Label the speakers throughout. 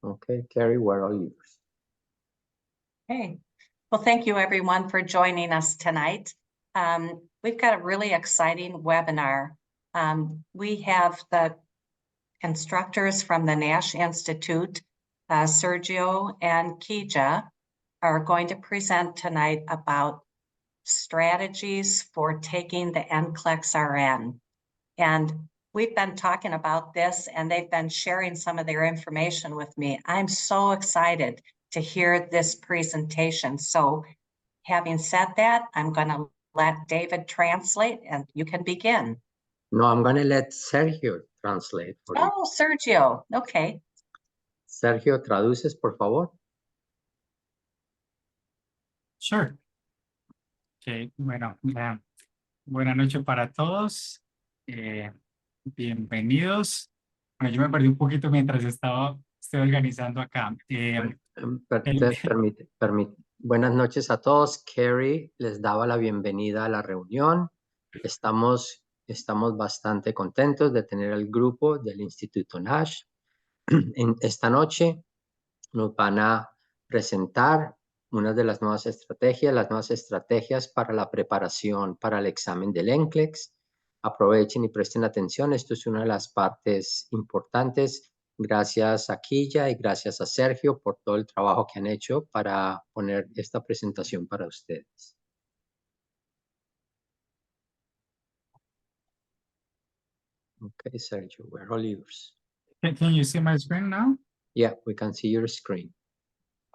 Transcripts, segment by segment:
Speaker 1: Okay, Carrie, we're all yours.
Speaker 2: Okay. Well, thank you everyone for joining us tonight. We've got a really exciting webinar. We have the instructors from the Nash Institute, Sergio and Kija, are going to present tonight about strategies for taking the NCLEX RN. And we've been talking about this and they've been sharing some of their information with me. I'm so excited to hear this presentation. So having said that, I'm going to let David translate and you can begin.
Speaker 1: No, I'm going to let Sergio translate for you.
Speaker 2: Oh, Sergio. Okay.
Speaker 1: Sergio, ¿traduces, por favor?
Speaker 3: Sure. Okay, bueno, buenas noches para todos. Bienvenidos. Bueno, yo me perdí un poquito mientras estoy organizando acá.
Speaker 1: Permite. Buenas noches a todos. Carrie les daba la bienvenida a la reunión. Estamos bastante contentos de tener al grupo del Instituto Nash. Esta noche nos van a presentar una de las nuevas estrategias para la preparación para el examen del NCLEX. Aprovechen y presten atención. Esto es una de las partes importantes. Gracias a Kija y gracias a Sergio por todo el trabajo que han hecho para poner esta presentación para ustedes. Okay, Sergio, we're all yours.
Speaker 3: Can you see my screen now?
Speaker 1: Yeah, we can see your screen.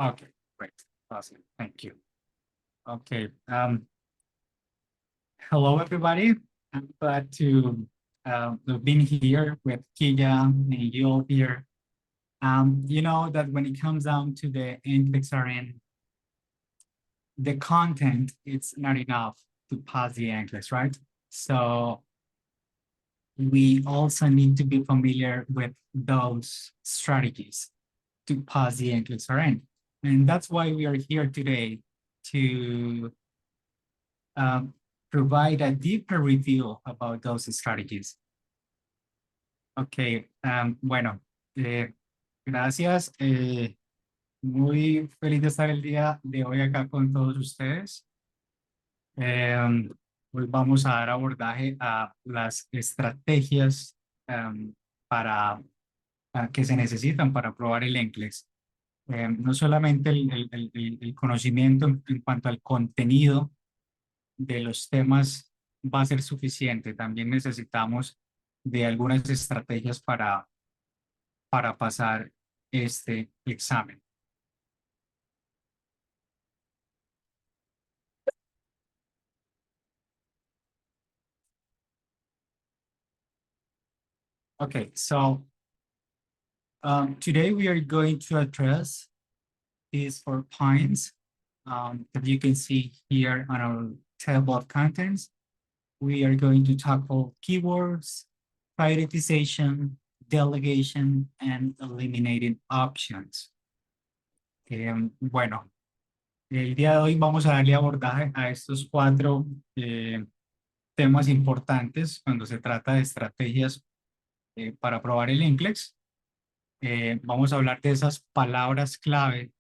Speaker 3: Okay, great. Awesome. Thank you. Okay. Hello, everybody. I'm glad to have been here with Kija and you all here. You know that when it comes down to the NCLEX RN, the content, it's not enough to pass the NCLEX, right? So we also need to be familiar with those strategies to pass the NCLEX RN. And that's why we are here today to provide a deeper review about those strategies. Okay, bueno, gracias. Muy feliz de estar el día de hoy acá con todos ustedes. Hoy vamos a dar abordaje a las estrategias que se necesitan para aprobar el NCLEX. No solamente el conocimiento en cuanto al contenido de los temas va a ser suficiente, también necesitamos de algunas estrategias para pasar este examen. Okay, so today we are going to address these 4 points that you can see here on our table of contents. We are going to tackle keywords, prioritization, delegation, and eliminating options. Bueno, el día de hoy vamos a darle abordaje a estos 4 temas importantes cuando se trata de estrategias para aprobar el NCLEX. Vamos a hablar de esas palabras clave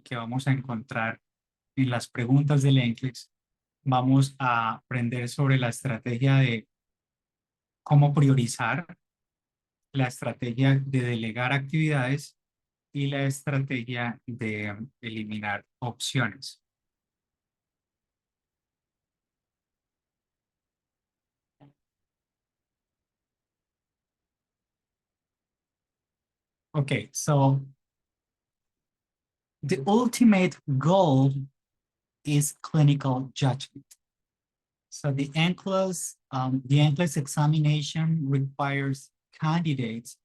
Speaker 3: que vamos a encontrar en las preguntas del NCLEX. Vamos a aprender sobre la estrategia de cómo priorizar, la estrategia de delegar actividades y la estrategia de eliminar opciones. Okay, so the ultimate goal is clinical judgment. So the NCLEX examination requires candidates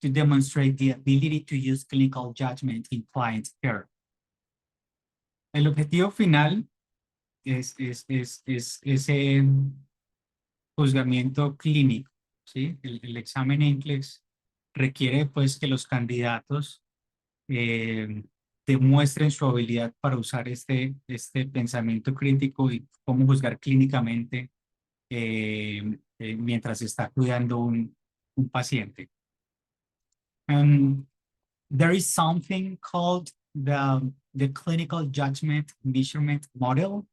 Speaker 3: to demonstrate the ability to use clinical judgment in client care. El objetivo final es ese juzgamiento clínico, ¿sí? El examen NCLEX requiere pues que los candidatos demuestren su habilidad para usar este pensamiento crítico y cómo juzgar clínicamente mientras está cuidando un paciente. there is something called the clinical judgment measurement model,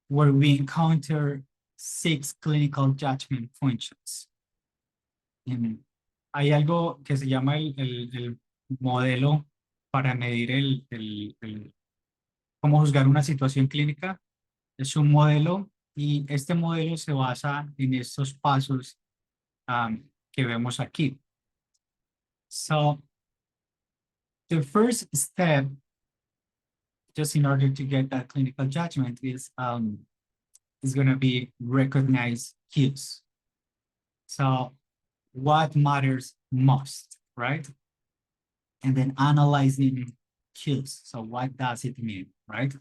Speaker 3: where we encounter 6 clinical judgment functions. Hay algo que se llama el modelo para medir cómo juzgar una situación clínica. Es un modelo y este modelo se basa en estos pasos que vemos aquí. So, the first step, just in order to get that clinical judgment, is going to be recognize cues. So, what matters most, right? And then analyzing cues. So, what does it mean, right?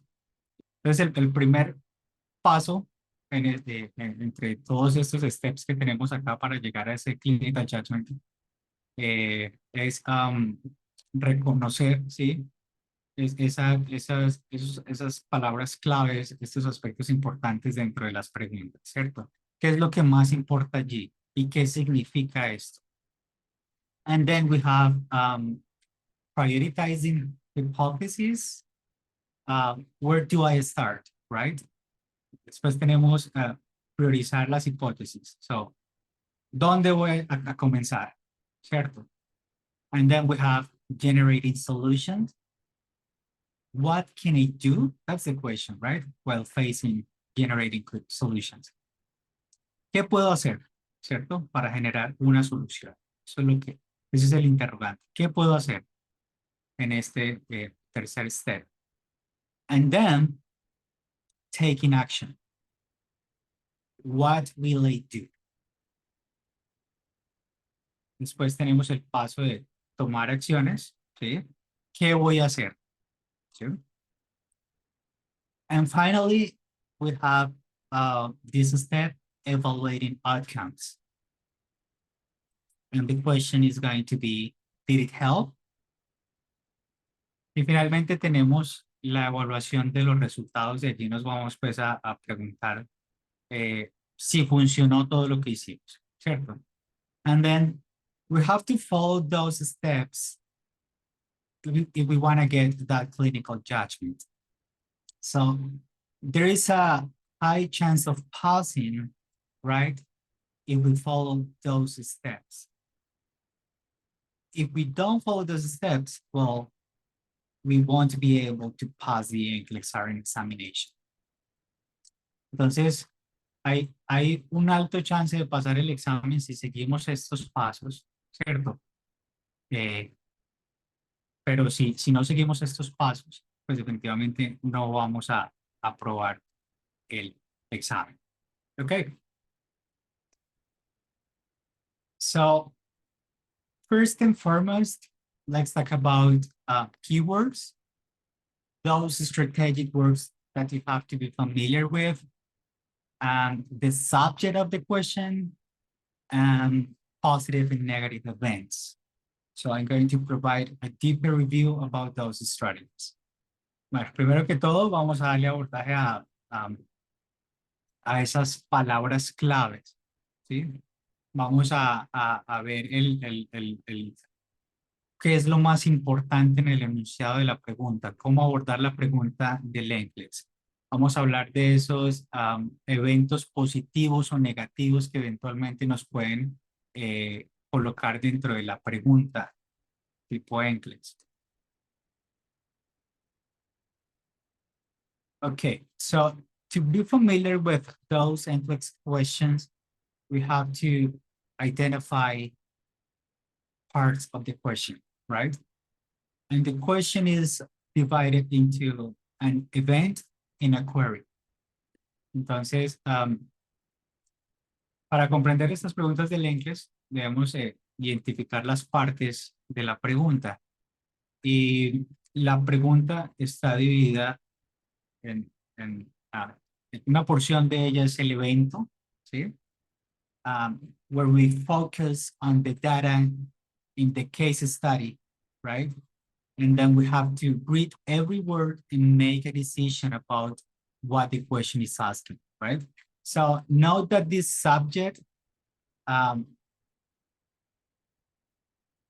Speaker 3: Entonces, el primer paso entre todos estos steps que tenemos acá para llegar a ese clinical judgment es reconocer, ¿sí? Esas palabras claves, estos aspectos importantes dentro de las preguntas, ¿cierto? ¿Qué es lo que más importa allí? ¿Y qué significa esto? And then we have prioritizing hypotheses. Where do I start, right? Después tenemos priorizar las hipótesis. So, ¿dónde voy a comenzar? ¿Cierto? And then we have generating solutions. What can I do? That's the question, right? While facing generating solutions. ¿Qué puedo hacer? ¿Cierto? Para generar una solución. Eso es ese es el interrogante. ¿Qué puedo hacer en este tercer step? And then, taking action. What will I do? Después tenemos el paso de tomar acciones, ¿sí? ¿Qué voy a hacer? ¿Sí? And finally, we have this step, evaluating outcomes. And the question is going to be, did it help? Y finalmente tenemos la evaluación de los resultados y allí nos vamos pues a preguntar si funcionó todo lo que hicimos, ¿cierto? And then we have to follow those steps if we want to get that clinical judgment. So there is a high chance of passing, right, if we follow those steps. If we don't follow those steps, well, we won't be able to pass the NCLEX examination. Entonces, hay un alto chance de pasar el examen si seguimos estos pasos, ¿cierto? Pero si no seguimos estos pasos, pues definitivamente no vamos a aprobar el examen. Okay. So, first and foremost, let's talk about keywords. Those strategic words that you have to be familiar with, the subject of the question, and positive and negative events. So I'm going to provide a deeper review about those strategies. Bueno, primero que todo, vamos a darle abordaje a esas palabras claves, ¿sí? Vamos a ver qué es lo más importante en el enunciado de la pregunta, cómo abordar la pregunta del NCLEX. Vamos a hablar de esos eventos positivos o negativos que eventualmente nos pueden colocar dentro de la pregunta tipo NCLEX. Okay, so to be familiar with those NCLEX questions, we have to identify parts of the question, right? And the question is divided into an event and a query. Entonces, para comprender estas preguntas del NCLEX, debemos identificar las partes de la pregunta. Y la pregunta está dividida en una porción de ella es el evento, ¿sí? Where we focus on the data in the case study, right? And then we have to read every word and make a decision about what the question is asking, right? So note that this subject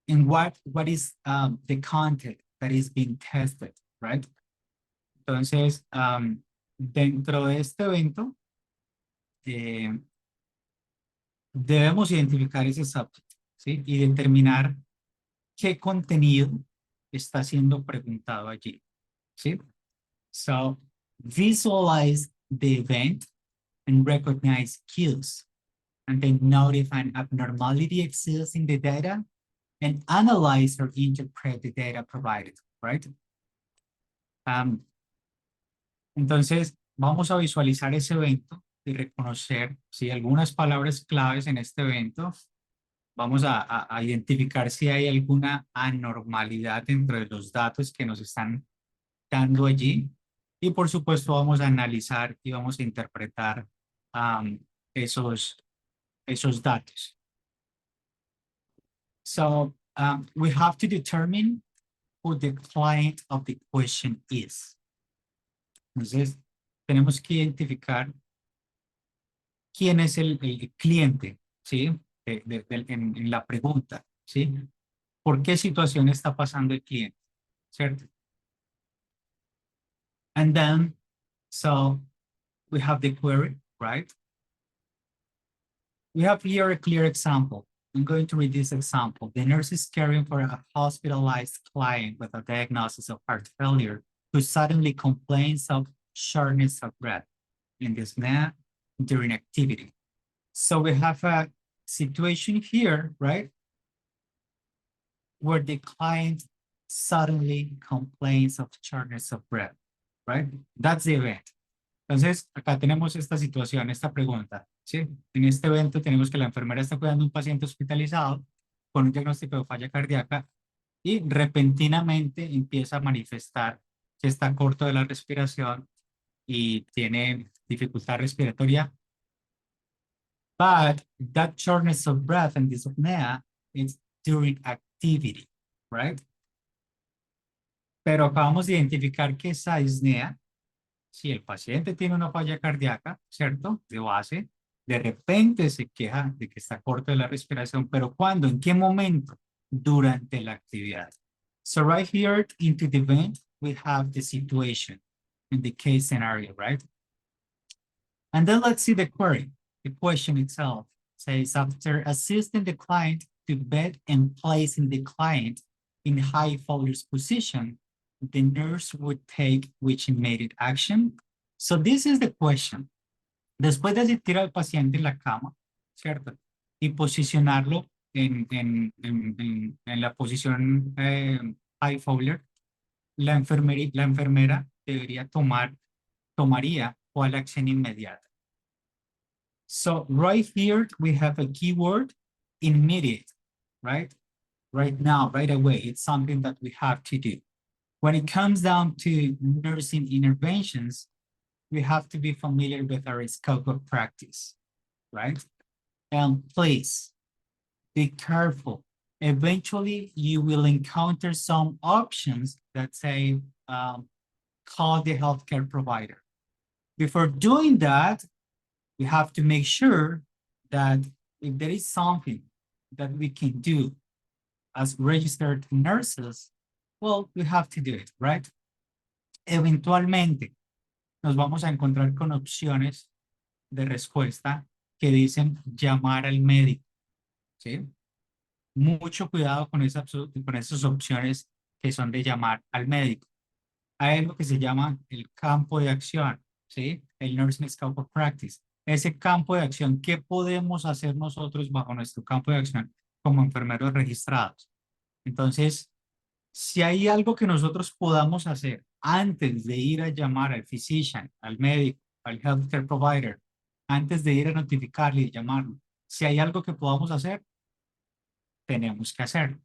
Speaker 3: and what is the content that is being tested, right? Entonces, dentro de este evento, debemos identificar ese subject, ¿sí? Y determinar qué contenido está siendo preguntado allí, ¿sí? So, visualize the event and recognize cues, and then note if an abnormality exists in the data and analyze or interpret the data provided, right? Entonces, vamos a visualizar ese evento y reconocer si algunas palabras claves en este evento. Vamos a identificar si hay alguna anormalidad dentro de los datos que nos están dando allí. Y por supuesto vamos a analizar y vamos a interpretar esos datos. So we have to determine who the client of the question is. Entonces, tenemos que identificar quién es el cliente, ¿sí? En la pregunta, ¿sí? ¿Por qué situación está pasando el cliente? ¿Cierto? And then, so we have the query, right? We have here a clear example. I'm going to read this example. The nurse is caring for a hospitalized client with a diagnosis of heart failure who suddenly complains of shortness of breath and dyspnea during activity. So we have a situation here, right? Where the client suddenly complains of shortness of breath, right? That's the event. Entonces, acá tenemos esta situación, esta pregunta, ¿sí? En este evento tenemos que la enfermera está cuidando a un paciente hospitalizado con un diagnóstico de falla cardíaca y repentinamente empieza a manifestar que está corto de la respiración y tiene dificultad respiratoria. But that shortness of breath and dyspnea is during activity, right? Pero acabamos de identificar que esa disnea, si el paciente tiene una falla cardíaca, ¿cierto? De base, de repente se queja de que está corto de la respiración, pero ¿cuándo? ¿En qué momento? Durante la actividad. So right here into the event, we have the situation in the case scenario, right? And then let's see the query. The question itself says, after assisting the client to bed and placing the client in high failure position, the nurse would take which immediate action. So this is the question. Después de asistir al paciente en la cama, ¿cierto? Y posicionarlo en la posición high failure, la enfermera tomaría cuál acción inmediata. So right here, we have a keyword, immediate, right? Right now, right away, it's something that we have to do. When it comes down to nursing interventions, we have to be familiar with our scope of practice, right? And please be careful. Eventually, you will encounter some options that say, call the healthcare provider. Before doing that, we have to make sure that if there is something that we can do as registered nurses, well, we have to do it, right? Eventualmente, nos vamos a encontrar con opciones de respuesta que dicen llamar al médico, ¿sí? Mucho cuidado con esas opciones que son de llamar al médico. Hay algo que se llama el campo de acción, ¿sí? El Nursing Scope of Practice. Ese campo de acción, ¿qué podemos hacer nosotros bajo nuestro campo de acción como enfermeros registrados? Entonces, si hay algo que nosotros podamos hacer antes de ir a llamar al physician, al médico, al healthcare provider, antes de ir a notificarle y llamarlo, si hay algo que podamos hacer, tenemos que hacerlo.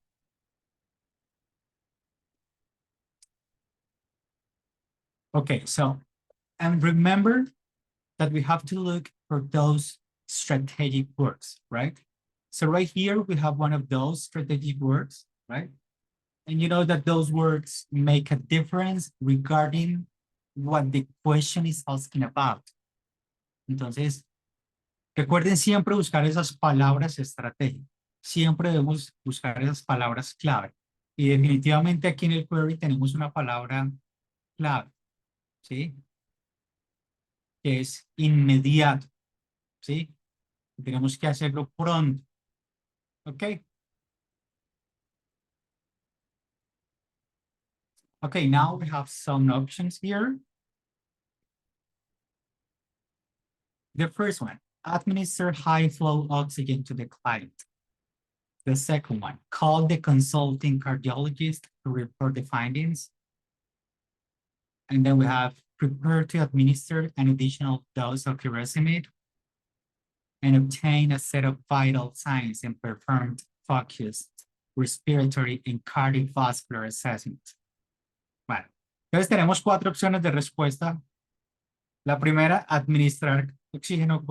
Speaker 3: Okay, so, and remember that we have to look for those strategic words, right? So right here, we have one of those strategic words, right? And you know that those words make a difference regarding what the question is asking about. Entonces, recuerden siempre buscar esas palabras estratégicas, siempre debemos buscar esas palabras clave. Y definitivamente aquí en el query tenemos una palabra clave, ¿sí? Que es inmediato, ¿sí? Tenemos que hacerlo pronto, ¿ok? Okay, now we have some options here. The first one, administer high flow oxygen to the client. The second one, call the consulting cardiologist to report the findings. And then we have prepare to administer an additional dose of furosemide and obtain a set of vital signs and perform focused respiratory and cardiovascular assessment. Bueno, entonces tenemos 4 opciones de respuesta. La primera, administrar oxígeno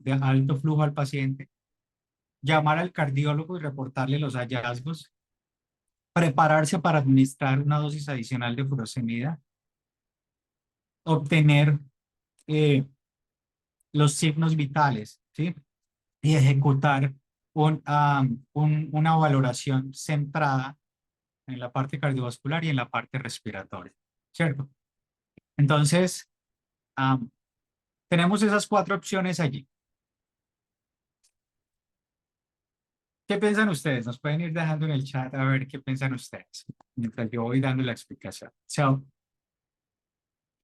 Speaker 3: de alto flujo al paciente, llamar al cardiólogo y reportarle los hallazgos, prepararse para administrar una dosis adicional de furosemida, obtener los signos vitales, ¿sí? Y ejecutar una valoración centrada en la parte cardiovascular y en la parte respiratoria, ¿cierto? Entonces, tenemos esas 4 opciones allí. ¿Qué piensan ustedes? Nos pueden ir dejando en el chat a ver qué piensan ustedes mientras yo voy dando la explicación. So,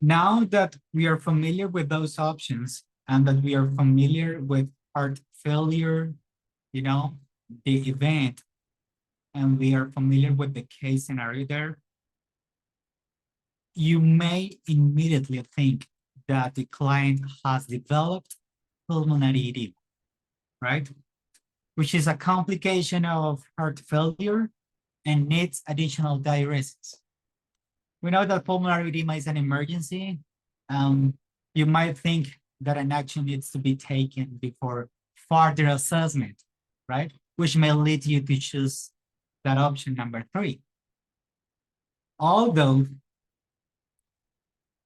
Speaker 3: now that we are familiar with those options and that we are familiar with heart failure, you know, the event, and we are familiar with the case scenario there, you may immediately think that the client has developed pulmonary edema, right? Which is a complication of heart failure and needs additional diuresis. We know that pulmonary edema is an emergency. You might think that an action needs to be taken before further assessment, right? Which may lead you to choose that option number 3. Although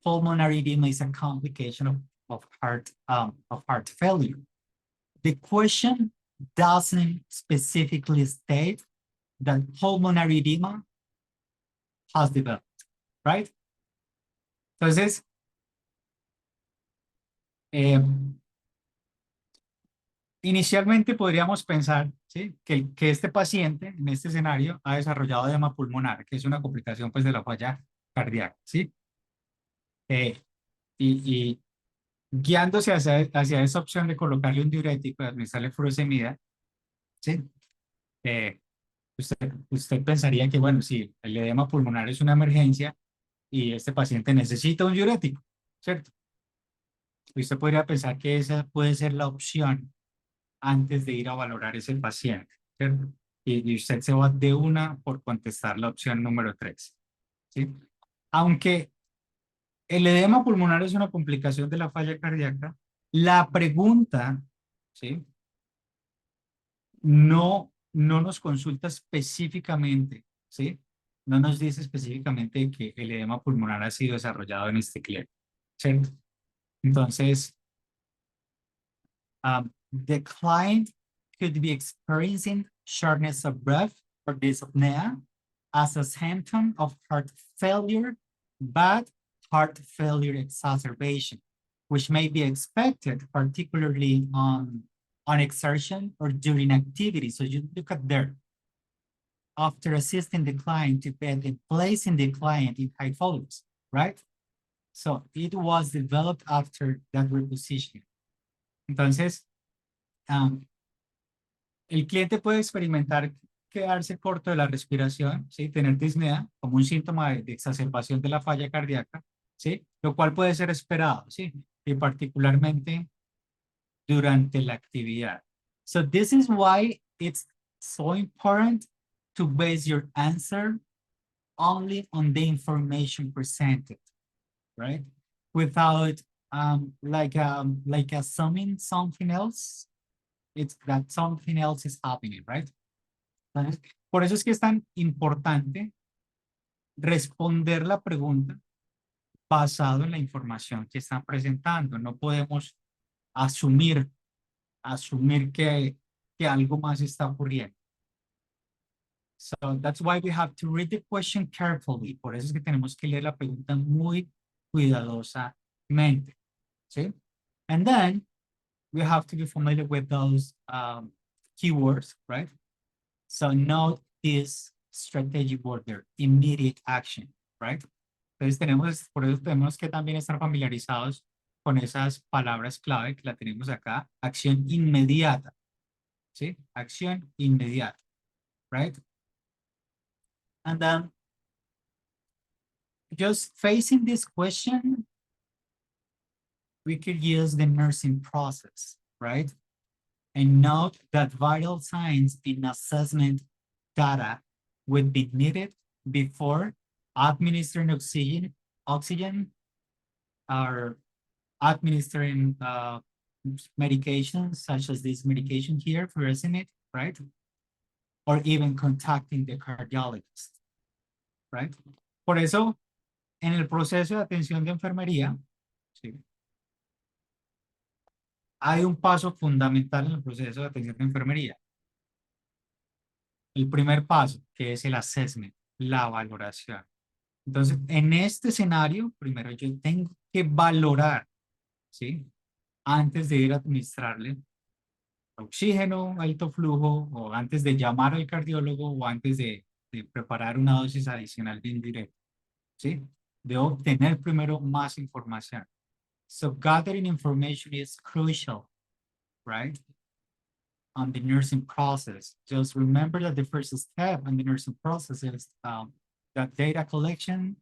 Speaker 3: pulmonary edema is a complication of heart failure, the question doesn't specifically state that pulmonary edema has developed, right? Entonces, inicialmente podríamos pensar, ¿sí? que este paciente en este escenario ha desarrollado edema pulmonar, que es una complicación pues, de la falla cardíaca, ¿sí? Y guiándose hacia esa opción de colocarle un diurético, de administrarle furosemida, ¿sí? Usted pensaría que, bueno, sí, el edema pulmonar es una emergencia y este paciente necesita un diurético, ¿cierto? Usted podría pensar que esa puede ser la opción antes de ir a valorar ese paciente, ¿cierto? Y usted se va de una por contestar la opción número 3, ¿sí? Aunque el edema pulmonar es una complicación de la falla cardíaca, la pregunta, ¿sí? No nos consulta específicamente, ¿sí? No nos dice específicamente que el edema pulmonar ha sido desarrollado en este cliente, ¿cierto? Entonces, the client could be experiencing shortness of breath or dyspnea as a symptom of heart failure, but heart failure exacerbation, which may be expected, particularly on exertion or during activity. So you look at there. After assisting the client to bed and placing the client in high volumes, right? So it was developed after that repositioning. Entonces, el cliente puede experimentar quedarse corto de la respiración, ¿sí? Tener disnea como un síntoma de exacerbación de la falla cardíaca, ¿sí? Lo cual puede ser esperado, ¿sí? Y particularmente durante la actividad. So this is why it's so important to base your answer only on the information presented, right? Without like assuming something else, it's that something else is happening, right? Entonces, por eso es que es tan importante responder la pregunta basado en la información que están presentando. No podemos asumir que algo más está ocurriendo, So that's why we have to read the question carefully. Por eso es que tenemos que leer la pregunta muy cuidadosamente. ¿Sí? And then we have to be familiar with those keywords, right? So note this strategic word there, immediate action, right? Entonces por eso tenemos que también estar familiarizados con esas palabras clave que la tenemos acá. Acción inmediata, ¿sí? Acción inmediata, right? And then just facing this question, we could use the nursing process, right? And note that vital signs in assessment data would be needed before administering oxygen or administering medications such as this medication here, furosemide, right? Or even contacting the cardiologist, right? Por eso, en el proceso de atención de enfermería, ¿sí? Hay un paso fundamental en el proceso de atención de enfermería. El primer paso, que es el assessment, la valoración. Entonces, en este escenario, primero yo tengo que valorar, ¿sí? Antes de ir a administrarle oxígeno, alto flujo, o antes de llamar al cardiólogo, o antes de preparar una dosis adicional de indirecto, ¿sí? Debo obtener primero más información. So gathering information is crucial, right? On the nursing process. Just remember that the first step in the nursing process is that data collection,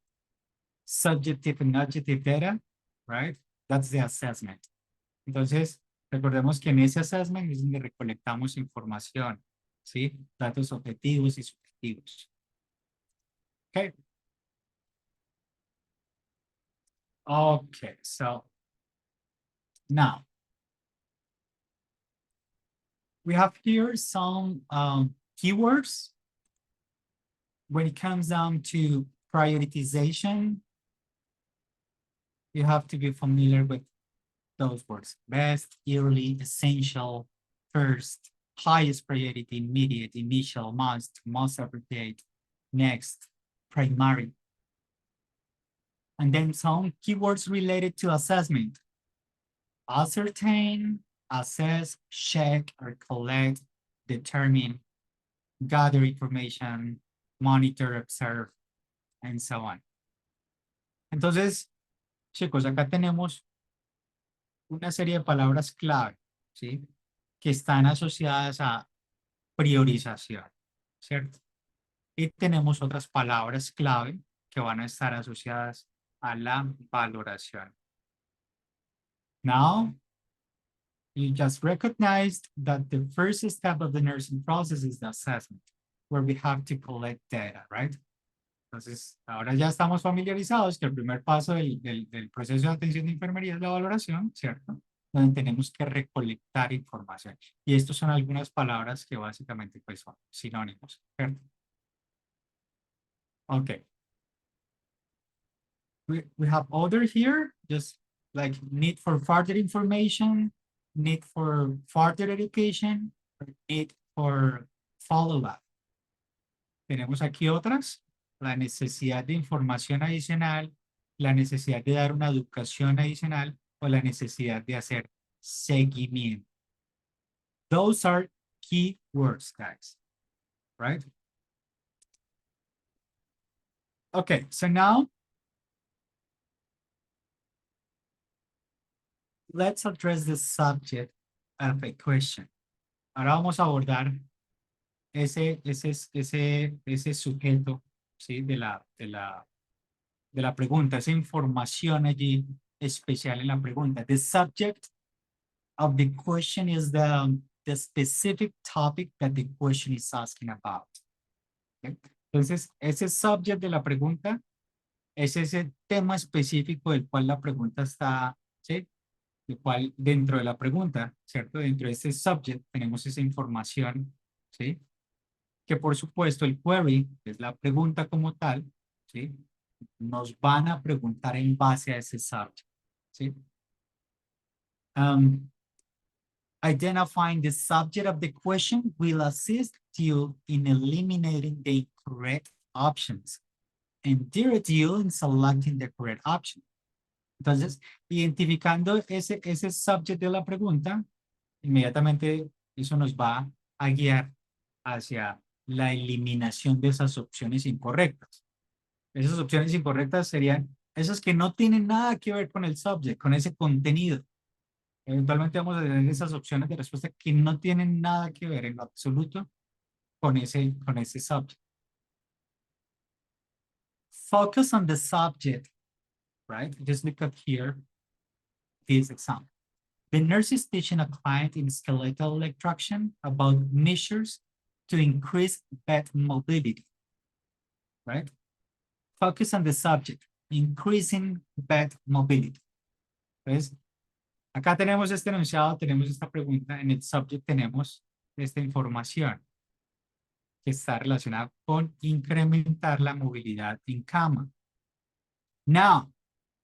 Speaker 3: subjective and objective data, right? That's the assessment. Entonces, recordemos que en ese assessment es donde recolectamos información, ¿sí? Datos objetivos y subjetivos. Okay. Okay, so now we have here some keywords when it comes down to prioritization. You have to be familiar with those words: best, early, essential, first, highest priority, immediate, initial, most appropriate, next, primary. And then some keywords related to assessment: ascertain, assess, check, or collect, determine, gather information, monitor, observe, and so on. Entonces, chicos, acá tenemos una serie de palabras clave, ¿sí? Que están asociadas a priorización, ¿cierto? Y tenemos otras palabras clave que van a estar asociadas a la valoración. Now, you just recognized that the first step of the nursing process is the assessment, where we have to collect data, right? Entonces, ahora ya estamos familiarizados que el primer paso del proceso de atención de enfermería es la valoración, ¿cierto? Donde tenemos que recolectar información. Y estas son algunas palabras que básicamente pues son sinónimos, ¿cierto? Okay. We have other here, just like need for further information, need for further education, need for follow-up. Tenemos aquí otras, la necesidad de información adicional, la necesidad de dar una educación adicional o la necesidad de hacer seguimiento. Those are key words, guys, right? Okay, so now let's address the subject of a question. Ahora vamos a abordar ese sujeto, ¿sí? de la pregunta, esa información allí especial en la pregunta. The subject of the question is the specific topic that the question is asking about. ¿Okay? Entonces, ese subject de la pregunta es ese tema específico del cual la pregunta está, ¿sí? El cual dentro de la pregunta, ¿cierto? Dentro de ese subject tenemos esa información, ¿sí? Que por supuesto el query, que es la pregunta como tal, ¿sí? Nos van a preguntar en base a ese subject, ¿sí? Identifying the subject of the question will assist due in eliminating the incorrect options, and they're due in selecting the correct option. Entonces, identificando ese subject de la pregunta, inmediatamente eso nos va a guiar hacia la eliminación de esas opciones incorrectas. Esas opciones incorrectas serían esas que no tienen nada que ver con el subject, con ese contenido. Eventualmente vamos a tener esas opciones de respuesta que no tienen nada que ver en lo absoluto con ese subject. Focus on the subject, right? Just look up here, this example. The nurse is teaching a client in skeletal retraction about measures to increase bed mobility, right? Focus on the subject, increasing bed mobility. Entonces, acá tenemos este enunciado, tenemos esta pregunta, en el subject tenemos esta información que está relacionada con incrementar la movilidad en cama. Now,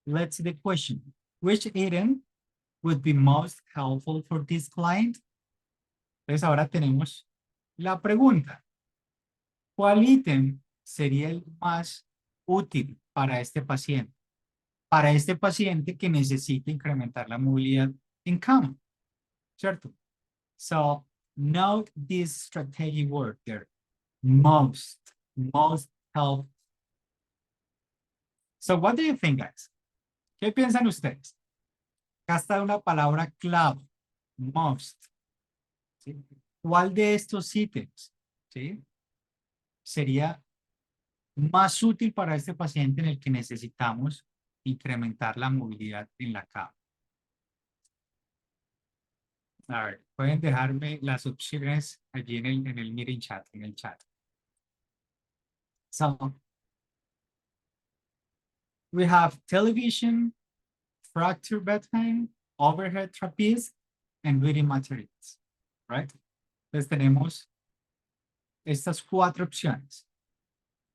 Speaker 3: let's see the question. Which item would be most helpful for this client? Entonces ahora tenemos la pregunta. ¿Cuál ítem sería el más útil para este paciente? Para este paciente que necesita incrementar la movilidad en cama, ¿cierto? So, note this strategy word there. Most helpful. So, what do you think, guys? ¿Qué piensan ustedes? Acá está una palabra clave, most. ¿Sí? ¿Cuál de estos ítems, ¿sí?, sería más útil para este paciente en el que necesitamos incrementar la movilidad en la cama? A ver, pueden dejarme las opciones allí en el meeting chat, en el chat. So, we have television, fracture bedtime, overhead trapeze, and reading materials, right? Entonces tenemos estas 4 opciones.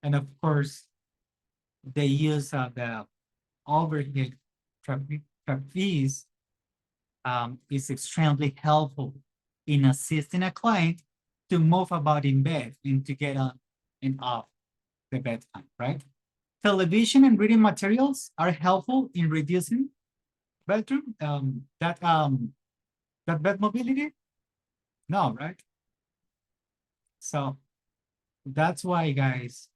Speaker 3: And of course, the use of the overhead trapeze is extremely helpful in assisting a client to move about in bed and to get on and off the bedtime, right? Television and reading materials are helpful in reducing that bed mobility? No, right? So that's why, guys,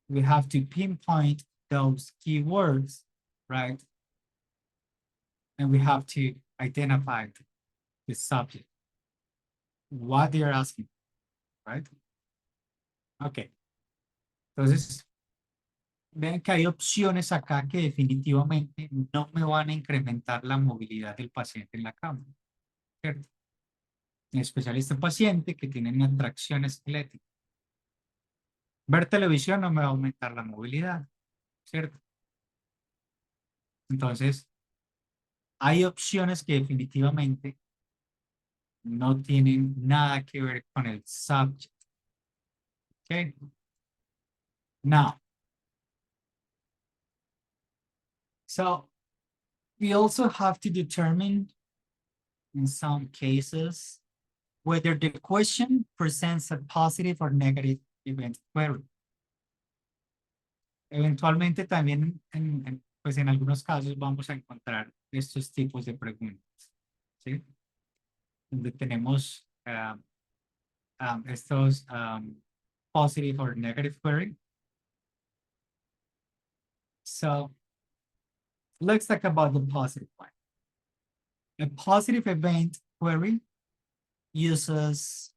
Speaker 3: we have to pinpoint those keywords, right? And we have to identify the subject, what they're asking, right? Okay. Entonces, vean que hay opciones acá que definitivamente no me van a incrementar la movilidad del paciente en la cama, ¿cierto? En especial este paciente que tiene una tracción esquelética. Ver televisión no me va a aumentar la movilidad, ¿cierto? Entonces, hay opciones que definitivamente no tienen nada que ver con el subject. Okay? Now, so we also have to determine in some cases whether the question presents a positive or negative event query. Eventualmente también, pues en algunos casos vamos a encontrar estos tipos de preguntas, ¿sí? Donde tenemos estos positive or negative query. So let's talk about the positive one. A positive event query uses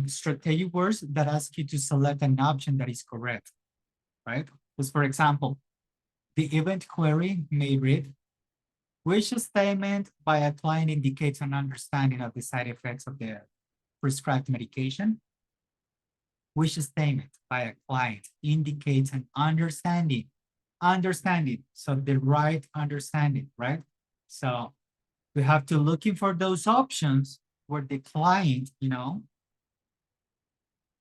Speaker 3: strategy words that ask you to select an option that is correct, right? Because, for example, the event query may read, which statement by a client indicates an understanding of the side effects of the prescribed medication? Which statement by a client indicates an understanding? So the right understanding, right? So we have to looking for those options where the client,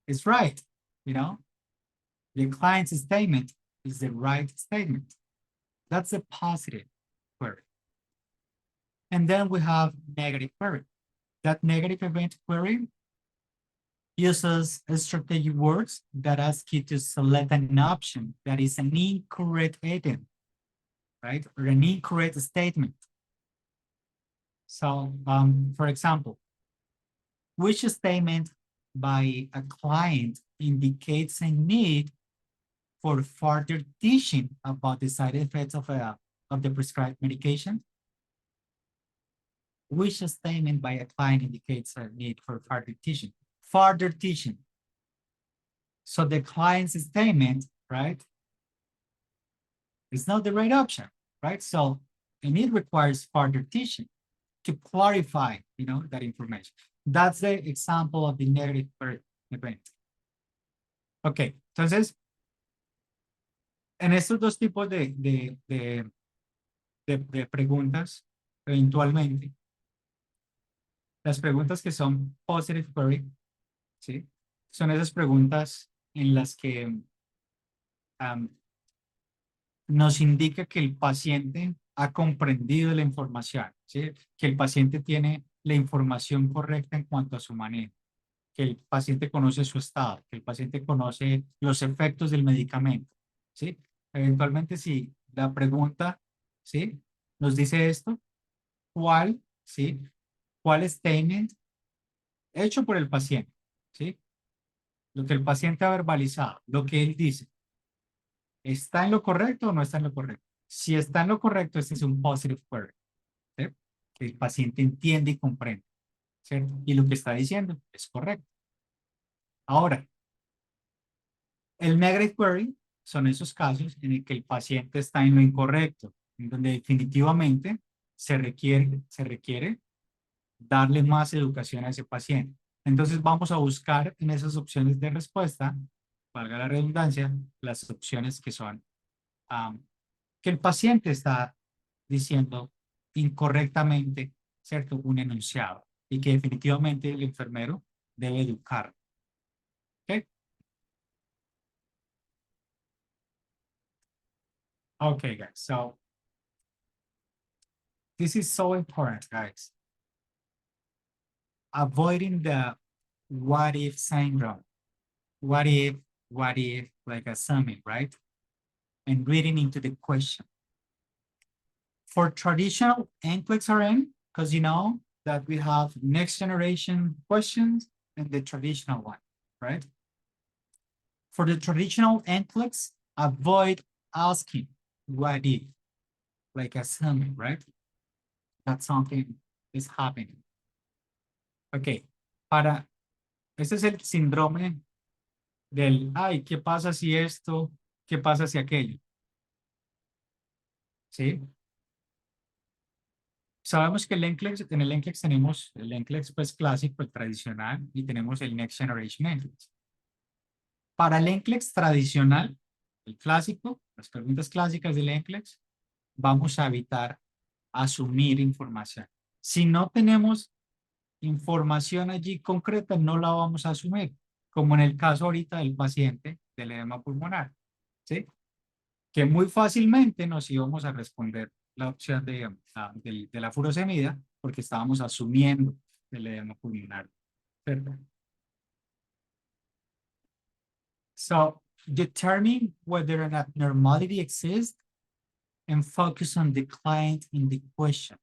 Speaker 3: is right, the client's statement is the right statement. That's a positive query. And then we have negative query. That negative event query uses strategic words that ask you to select an option that is an incorrect item, right? Or an incorrect statement. So, for example, which statement by a client indicates a need for further teaching about the side effects of the prescribed medication? Which statement by a client indicates a need for further teaching? Further teaching. So the client's statement, right, is not the right option, right? So, and it requires further teaching to clarify, that information. That's the example of the negative event. Ok, entonces, en estos dos tipos de preguntas, eventualmente, las preguntas que son positive query, ¿sí? Son esas preguntas en las que nos indica que el paciente ha comprendido la información, ¿sí? Que el paciente tiene la información correcta en cuanto a su manejo, que el paciente conoce su estado, que el paciente conoce los efectos del medicamento, ¿sí? Eventualmente, si la pregunta, ¿sí? Nos dice esto, ¿cuál, sí? ¿Cuál statement hecho por el paciente, ¿sí? Lo que el paciente ha verbalizado, lo que él dice, ¿está en lo correcto o no está en lo correcto? Si está en lo correcto, este es un positive query, ¿sí? Que el paciente entiende y comprende, ¿cierto? Y lo que está diciendo es correcto. Ahora, el negative query son esos casos en el que el paciente está en lo incorrecto, en donde definitivamente se requiere darle más educación a ese paciente. Entonces vamos a buscar en esas opciones de respuesta, valga la redundancia, las opciones que son que el paciente está diciendo incorrectamente, ¿cierto? Un enunciado y que definitivamente el enfermero debe educar. ¿Ok? Okay, guys. So this is so important, guys. Avoiding the what if syndrome. What if, like assuming, right? And reading into the question. For traditional NCLEX RN, because you know that we have next generation questions and the traditional one, right? For the traditional NCLEX, avoid asking what if, like assuming, right? That something is happening. Ok, este es el síndrome del, ay, ¿qué pasa si esto? ¿Qué pasa si aquello? ¿Sí? Sabemos que el NCLEX, en el NCLEX tenemos el NCLEX pues clásico, el tradicional, y tenemos el Next Generation NCLEX. Para el NCLEX tradicional, el clásico, las preguntas clásicas del NCLEX, vamos a evitar asumir información. Si no tenemos información allí concreta, no la vamos a asumir, como en el caso ahorita del paciente del edema pulmonar, ¿sí? Que muy fácilmente nos íbamos a responder la opción de la furosemida porque estábamos asumiendo el edema pulmonar. ¿Verdad? So, determine whether an abnormality exists and focus on the client in the question.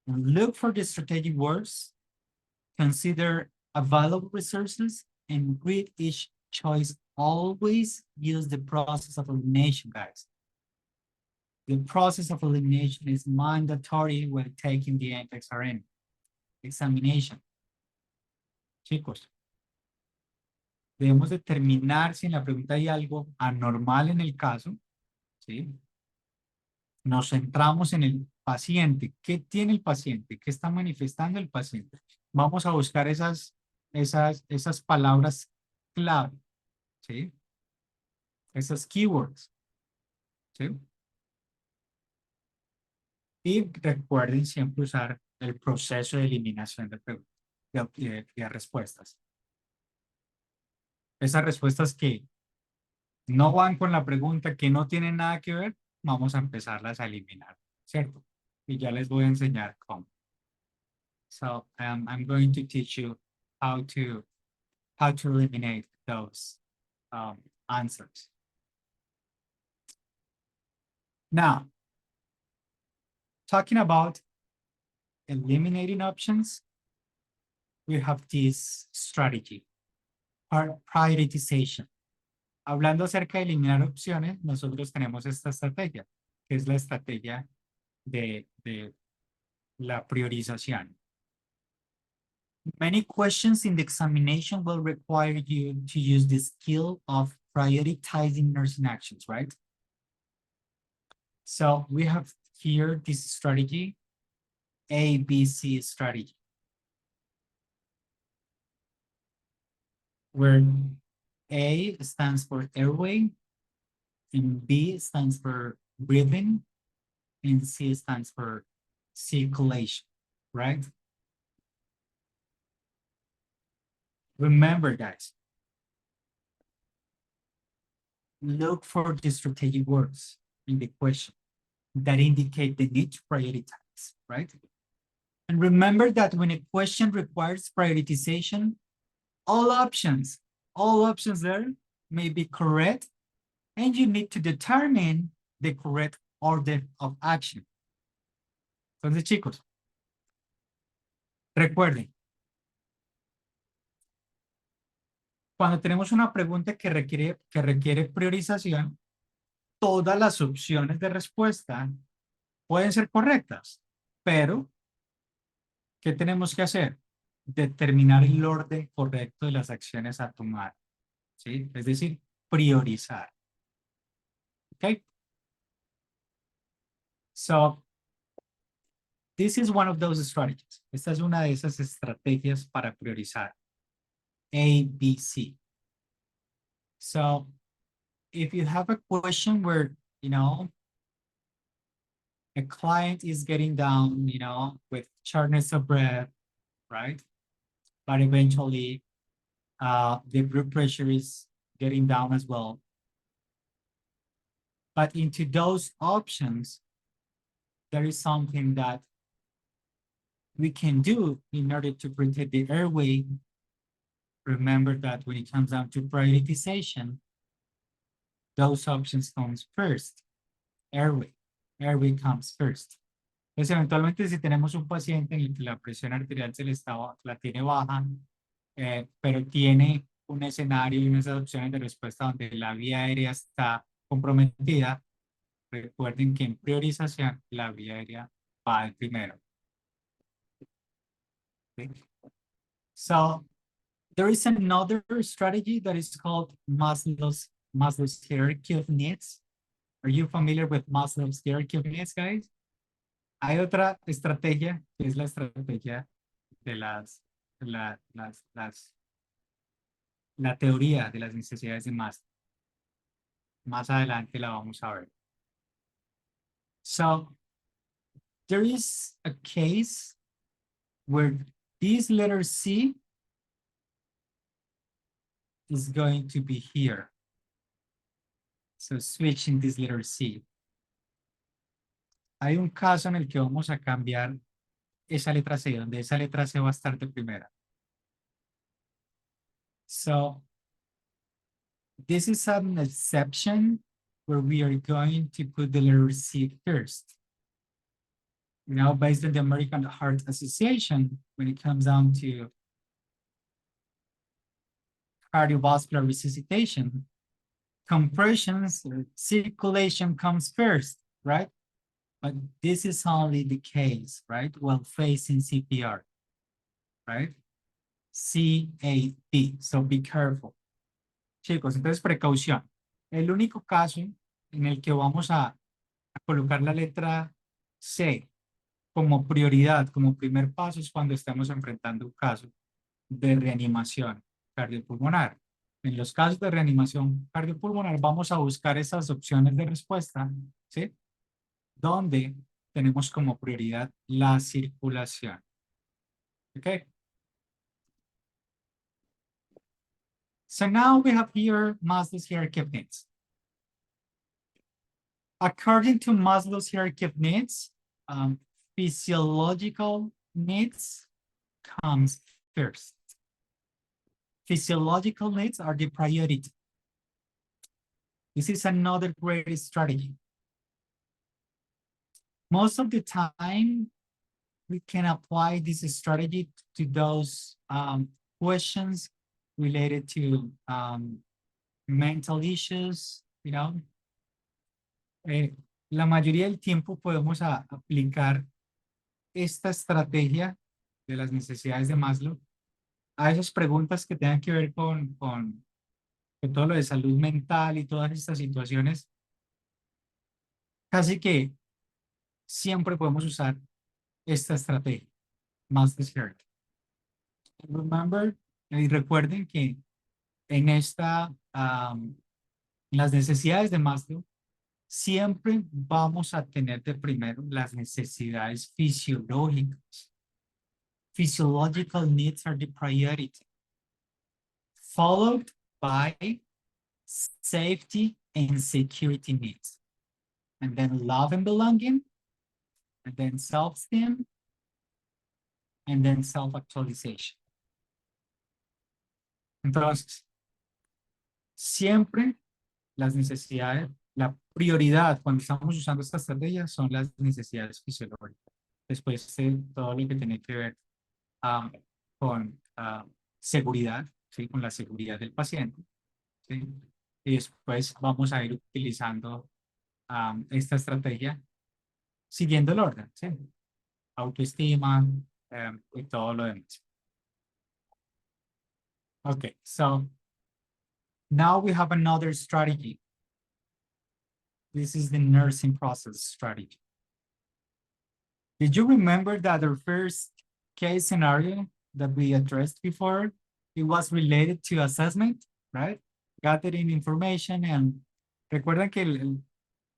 Speaker 3: And look for the strategic words, consider available resources, and read each choice. Always use the process of elimination, guys. The process of elimination is mandatory when taking the NCLEX RN examination. Chicos, debemos determinar si en la pregunta hay algo anormal en el caso, ¿sí? Nos centramos en el paciente. ¿Qué tiene el paciente? ¿Qué está manifestando el paciente? Vamos a buscar esas palabras clave, ¿sí? Esas keywords, ¿sí? Y recuerden siempre usar el proceso de eliminación de respuestas. Esas respuestas que no van con la pregunta, que no tienen nada que ver, vamos a empezarlas a eliminar, ¿cierto? Y ya les voy a enseñar cómo. So I'm going to teach you how to how to eliminate those answers. Now, talking about eliminating options, we have this strategy, prioritization. Hablando acerca de eliminar opciones, nosotros tenemos esta estrategia, que es la estrategia de la priorización. Many questions in the examination will require you to use the skill of prioritizing nursing actions, right? So we have here this strategy, ABC strategy, where A stands for airway, and B stands for breathing, and C stands for circulation, right? Remember, guys, look for the strategic words in the question that indicate the need to prioritize, right? And remember that when a question requires prioritization, all options there may be correct, and you need to determine the correct order of action. Entonces, chicos, recuerden, cuando tenemos una pregunta que requiere priorización, todas las opciones de respuesta pueden ser correctas, pero ¿qué tenemos que hacer? Determinar el orden correcto de las acciones a tomar, ¿sí? Es decir, priorizar. ¿Ok? So, this is one of those strategies. Esta es una de esas estrategias para priorizar. A, B, C. So, if you have a question where, you know, a client is getting down, you know, with shortness of breath, right? But eventually, the blood pressure is getting down as well. But into those options, there is something that we can do in order to protect the airway. Remember that when it comes down to prioritization, those options comes first. Airway comes first. Entonces, eventualmente, si tenemos un paciente en el que la presión arterial la tiene baja, pero tiene un escenario y unas opciones de respuesta donde la vía aérea está comprometida, recuerden que en priorización la vía aérea va al primero. Okay. So, there is another strategy that is called Maslow's hierarchy of needs. Are you familiar with Maslow's hierarchy of needs, guys? Hay otra estrategia, que es la estrategia de la teoría de las necesidades de Maslow. Más adelante la vamos a ver. So, there is a case where this letter C is going to be here. So, switching this letter C. Hay un caso en el que vamos a cambiar esa letra C, donde esa letra C va a estar de primera. So, this is an exception where we are going to put the letter C first. You know, based on the American Heart Association, when it comes down to cardiovascular resuscitation, compressions or circulation comes first, right? But this is only the case, right? While facing CPR, right? CAP, so be careful. Chicos, entonces precaución. El único caso en el que vamos a colocar la letra C como prioridad, como primer paso, es cuando estamos enfrentando un caso de reanimación cardiopulmonar. En los casos de reanimación cardiopulmonar vamos a buscar esas opciones de respuesta, ¿sí? Donde tenemos como prioridad la circulación. ¿Ok? So now we have here Maslow's hierarchy of needs. According to Maslow's hierarchy of needs, physiological needs comes first. Physiological needs are the priority. This is another great strategy. Most of the time, we can apply this strategy to those questions related to mental issues, you know. La mayoría del tiempo podemos aplicar esta estrategia de las necesidades de Maslow a esas preguntas que tengan que ver con todo lo de salud mental y todas estas situaciones. Casi que siempre podemos usar esta estrategia, Maslow's hierarchy. Remember, y recuerden que en las necesidades de Maslow, siempre vamos a tener de primero las necesidades fisiológicas. Physiological needs are the priority, followed by safety and security needs, and then love and belonging, and then self-esteem, and then self-actualization. Entonces, siempre las necesidades, la prioridad cuando estamos usando esta estrategia son las necesidades fisiológicas. Después todo lo que tiene que ver con seguridad, ¿sí? Con la seguridad del paciente, ¿sí? Y después vamos a ir utilizando esta estrategia siguiendo el orden, ¿sí? Autoestima y todo lo demás. Okay, so now we have another strategy. This is the nursing process strategy. Did you remember that our first case scenario that we addressed before, it was related to assessment, right? Gathering information, and recuerdan que el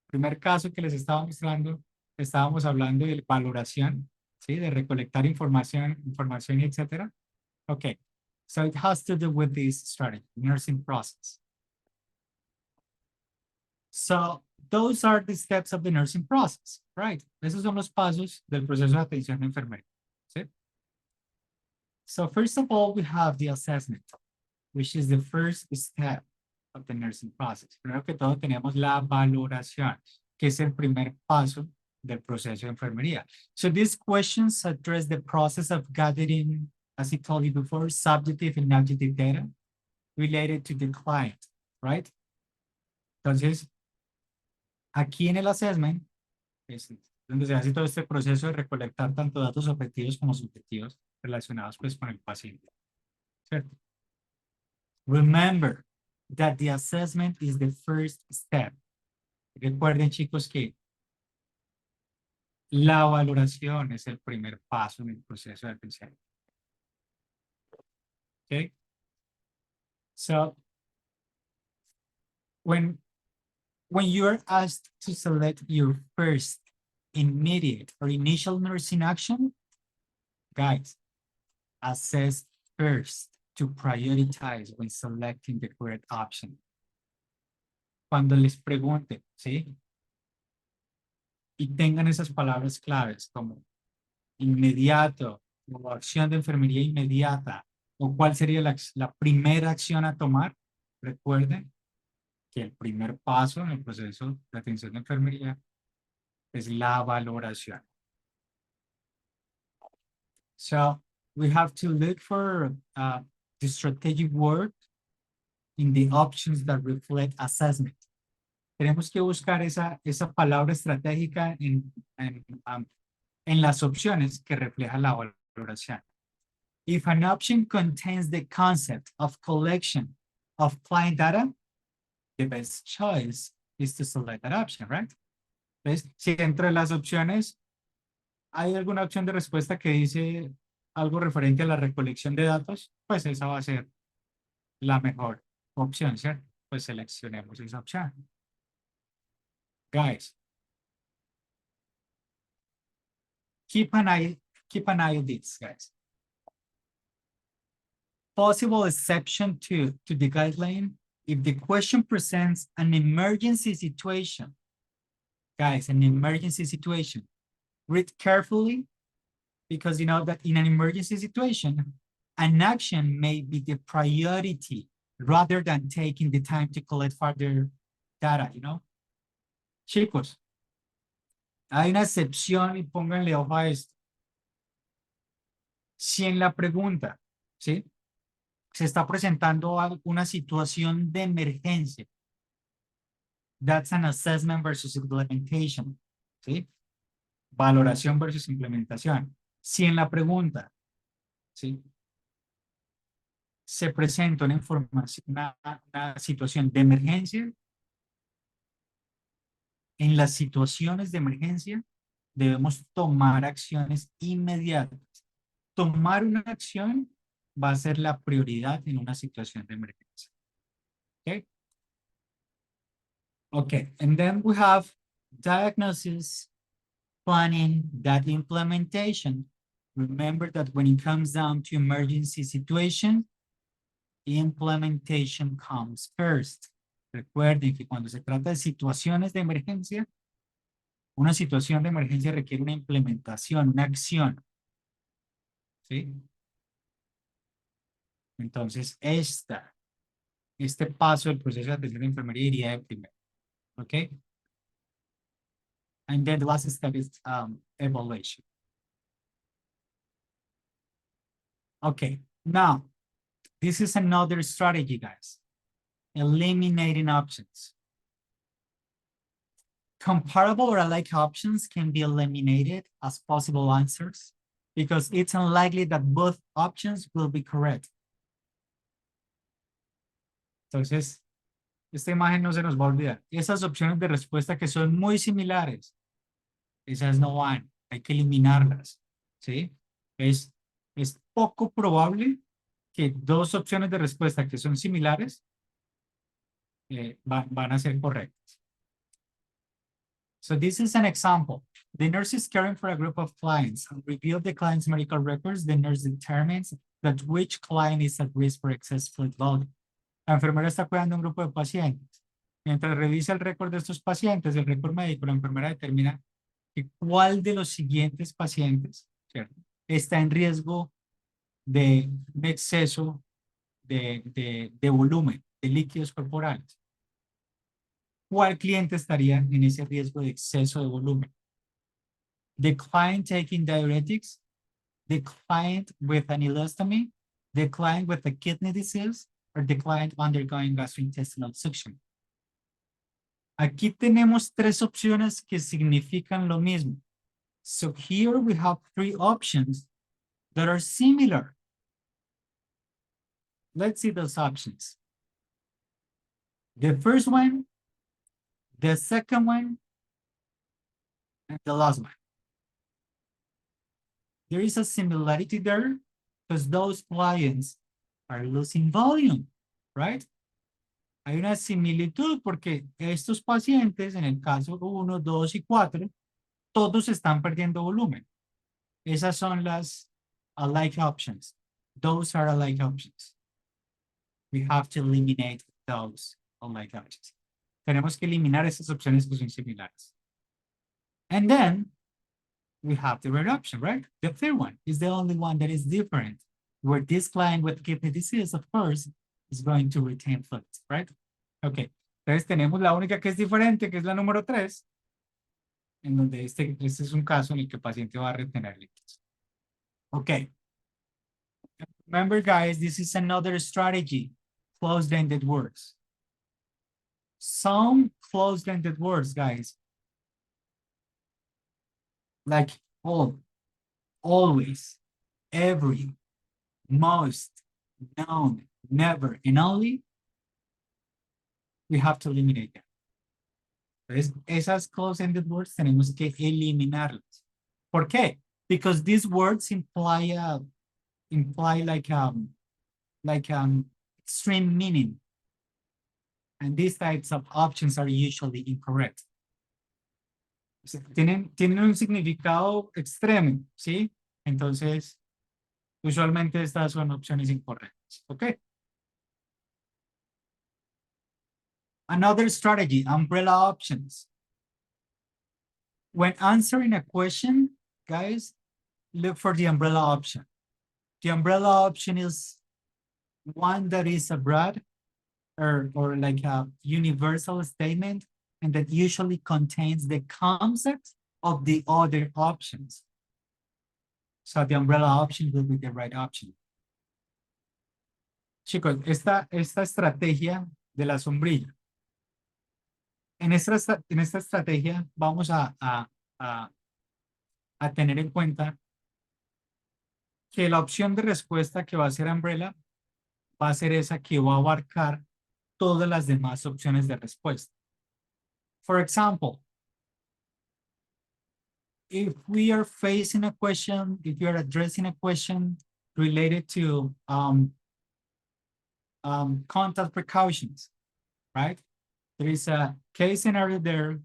Speaker 3: primer caso que les estaba mostrando, estábamos hablando de valoración, ¿sí? De recolectar información y etcétera. Okay, so it has to do with this strategy, nursing process. So those are the steps of the nursing process, right? Esos son los pasos del proceso de atención de enfermería, ¿sí? So first of all, we have the assessment, which is the first step of the nursing process. Primero que todo tenemos la valoración, que es el primer paso del proceso de enfermería. So these questions address the process of gathering, as I told you before, subjective and objective data related to the client, right? Entonces, aquí en el assessment, es donde se hace todo este proceso de recolectar tanto datos objetivos como subjetivos relacionados pues con el paciente, ¿cierto? Remember that the assessment is the first step. Recuerden, chicos, que la valoración es el primer paso en el proceso de atención. Okay? So, when you are asked to select your first, immediate, or initial nursing action, guys, assess first to prioritize when selecting the correct option. Cuando les pregunten, ¿sí? Y tengan esas palabras claves como inmediato o acción de enfermería inmediata o cuál sería la primera acción a tomar, recuerden que el primer paso en el proceso de atención de enfermería es la valoración. So we have to look for the strategic word in the options that reflect assessment. Tenemos que buscar esa palabra estratégica en las opciones que reflejan la valoración. If an option contains the concept of collection of client data, the best choice is to select that option, right? Entonces, si entre las opciones hay alguna opción de respuesta que dice algo referente a la recolección de datos, pues esa va a ser la mejor opción, ¿cierto? Pues seleccionemos esa opción. Guys, keep an eye on this, guys. Possible exception to the guideline if the question presents an emergency situation. Guys, an emergency situation. Read carefully because you know that in an emergency situation, an action may be the priority rather than taking the time to collect further data, you know? Chicos, hay una excepción y pónganle ojo a esto. Si en la pregunta, ¿sí? Se está presentando una situación de emergencia. That's an assessment versus implementation, ¿sí? Valoración versus implementación. Si en la pregunta, ¿sí? Se presenta una información, una situación de emergencia, en las situaciones de emergencia debemos tomar acciones inmediatas. Tomar una acción va a ser la prioridad en una situación de emergencia. Okay? Okay, and then we have diagnosis, planning, that implementation. Remember that when it comes down to emergency situation, implementation comes first. Recuerden que cuando se trata de situaciones de emergencia, una situación de emergencia requiere una implementación, una acción. ¿Sí? Entonces, este paso del proceso de atención de enfermería iría de primero. ¿Ok? And then the last step is evaluation. Okay, now, this is another strategy, guys. Eliminating options. Comparable or alike options can be eliminated as possible answers because it's unlikely that both options will be correct. Entonces, esta imagen no se nos va a olvidar. Esas opciones de respuesta que son muy similares, esas no van, hay que eliminarlas, ¿sí? Es poco probable que dos opciones de respuesta que son similares van a ser correctas. So this is an example. The nurse is caring for a group of clients. On review of the client's medical records, the nurse determines that which client is at risk for excess fluid loading. La enfermera está cuidando a un grupo de pacientes. Mientras revisa el récord de estos pacientes, el récord médico, la enfermera determina que cuál de los siguientes pacientes, ¿cierto?, está en riesgo de un exceso de volumen, de líquidos corporales. ¿Cuál cliente estaría en ese riesgo de exceso de volumen? The client taking diuretics, the client with an ileostomy, the client with a kidney disease, or the client undergoing gastrointestinal suction. Aquí tenemos tres opciones que significan lo mismo. So here we have three options that are similar. Let's see those options. The first one, the second one, and the last one. There is a similarity there because those clients are losing volume, right? Hay una similitud porque estos pacientes, en el caso 1, 2 y 4, todos están perdiendo volumen. Esas son las alike options. Those are alike options. We have to eliminate those alike options. Tenemos que eliminar esas opciones que son similares. And then we have the red option, right? The third one is the only one that is different, where this client with kidney disease, of course, is going to retain fluids, right? Okay, entonces tenemos la única que es diferente, que es la número 3, en donde este es un caso en el que el paciente va a retener líquidos. Okay. Remember, guys, this is another strategy, closed-ended words. Some closed-ended words, guys, like all, always, every, most, known, never, and only, we have to eliminate them. Entonces, esas closed-ended words tenemos que eliminarlas. ¿Por qué? Because these words imply like extreme meaning. And these types of options are usually incorrect. O sea, tienen un significado extremo, ¿sí? Entonces, usualmente estas son opciones incorrectas. ¿Ok? Another strategy, umbrella options. When answering a question, guys, look for the umbrella option. The umbrella option is one that is a broad or like a universal statement, and that usually contains the concept of the other options. So the umbrella option will be the right option. Chicos, esta estrategia de la sombrilla. En esta estrategia vamos a tener en cuenta que la opción de respuesta que va a ser umbrella va a ser esa que va a abarcar todas las demás opciones de respuesta. For example, if we are facing a question, if you are addressing a question related to contact precautions, right? There is a case scenario there,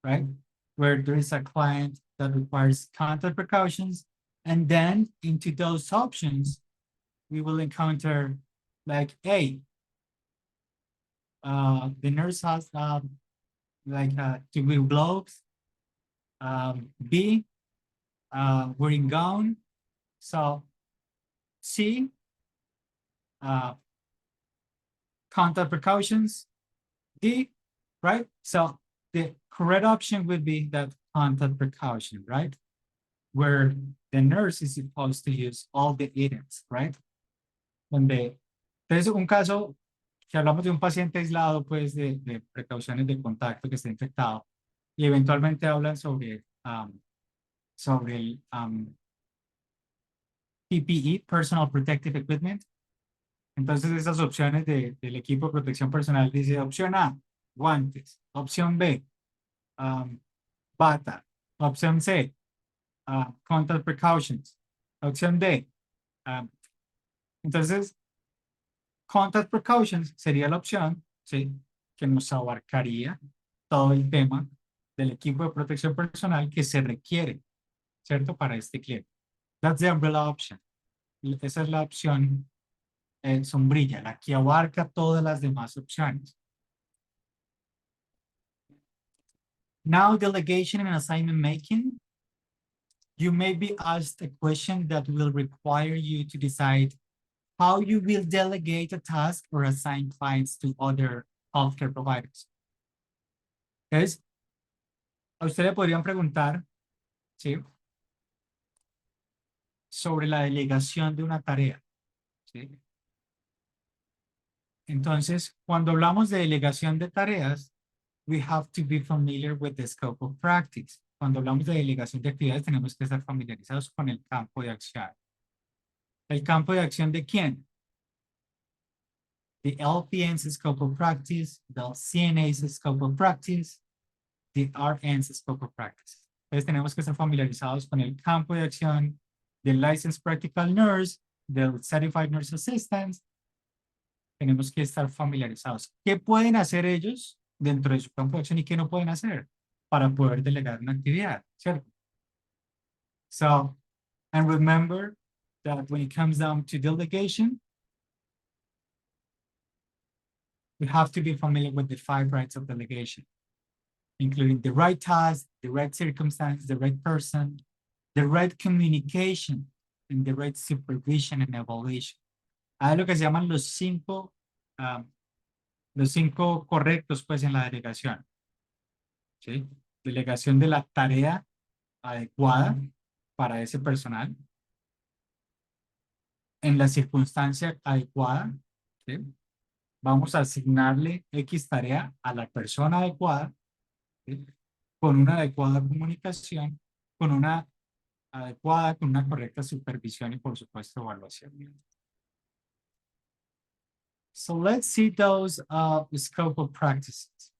Speaker 3: right? Where there is a client that requires contact precautions. And then into those options, we will encounter like A, the nurse has to wear gloves. B, wearing gown. So C, contact precautions. D, right? So the correct option would be that contact precaution, right? Where the nurse is supposed to use all the items, right? Entonces, un caso que hablamos de un paciente aislado, pues, de precauciones de contacto que está infectado, y eventualmente hablan sobre el PPE, Personal Protective Equipment. Entonces, esas opciones del equipo de protección personal dice opción A, guantes. Opción B, bata. Opción C, contact precautions. Opción D. Entonces, contact precautions sería la opción, ¿sí?, que nos abarcaría todo el tema del equipo de protección personal que se requiere, ¿cierto?, para este cliente. That's the umbrella option. Esa es la opción sombrilla, la que abarca todas las demás opciones. Now, delegation and assignment making. You may be asked a question that will require you to decide how you will delegate a task or assign clients to other healthcare providers. Entonces, a usted le podrían preguntar, ¿sí?, sobre la delegación de una tarea, ¿sí? Entonces, cuando hablamos de delegación de tareas, we have to be familiar with the scope of practice. Cuando hablamos de delegación de actividades, tenemos que estar familiarizados con el campo de acción. ¿El campo de acción de quién? The LPN's scope of practice, the CNA's scope of practice, the RN's scope of practice. Entonces tenemos que estar familiarizados con el campo de acción del Licensed Practical Nurse, del Certified Nurse Assistant. Tenemos que estar familiarizados. ¿Qué pueden hacer ellos dentro de su campo de acción y qué no pueden hacer para poder delegar una actividad, ¿cierto? So, and remember that when it comes down to delegation, we have to be familiar with the 5 rights of delegation, including the right task, the right circumstance, the right person, the right communication, and the right supervision and evaluation. Hay lo que se llaman los 5 correctos, pues, en la delegación, ¿sí? Delegación de la tarea adecuada para ese personal, en la circunstancia adecuada, ¿sí? Vamos a asignarle X tarea a la persona adecuada, ¿sí?, con una adecuada comunicación, con una correcta supervisión y, por supuesto, evaluación. So let's see those scope of practices.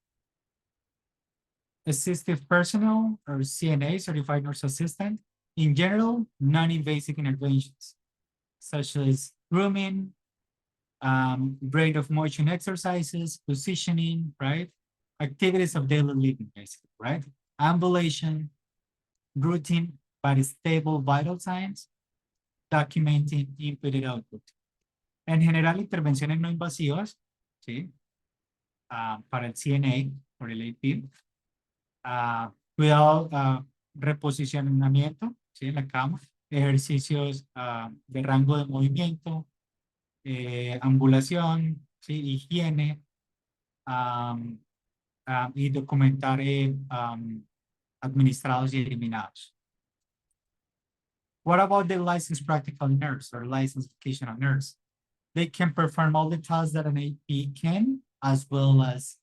Speaker 3: Assistive personnel, or CNA, Certified Nurse Assistant. In general, non-invasive interventions, such as grooming, range of motion exercises, positioning, right? Activities of daily living, basically, right? Ambulation, routine but stable vital signs, documenting input and output. En general, intervenciones no invasivas, ¿sí? Para el CNA, por el AP. Cuidado, reposicionamiento, ¿sí?, en la cama. ejercicios de rango de movimiento, ambulación, ¿sí? Higiene, y documentar administrados y eliminados. What about the licensed practical nurse or licensed vocational nurse? They can perform all the tasks that an AP can, as well as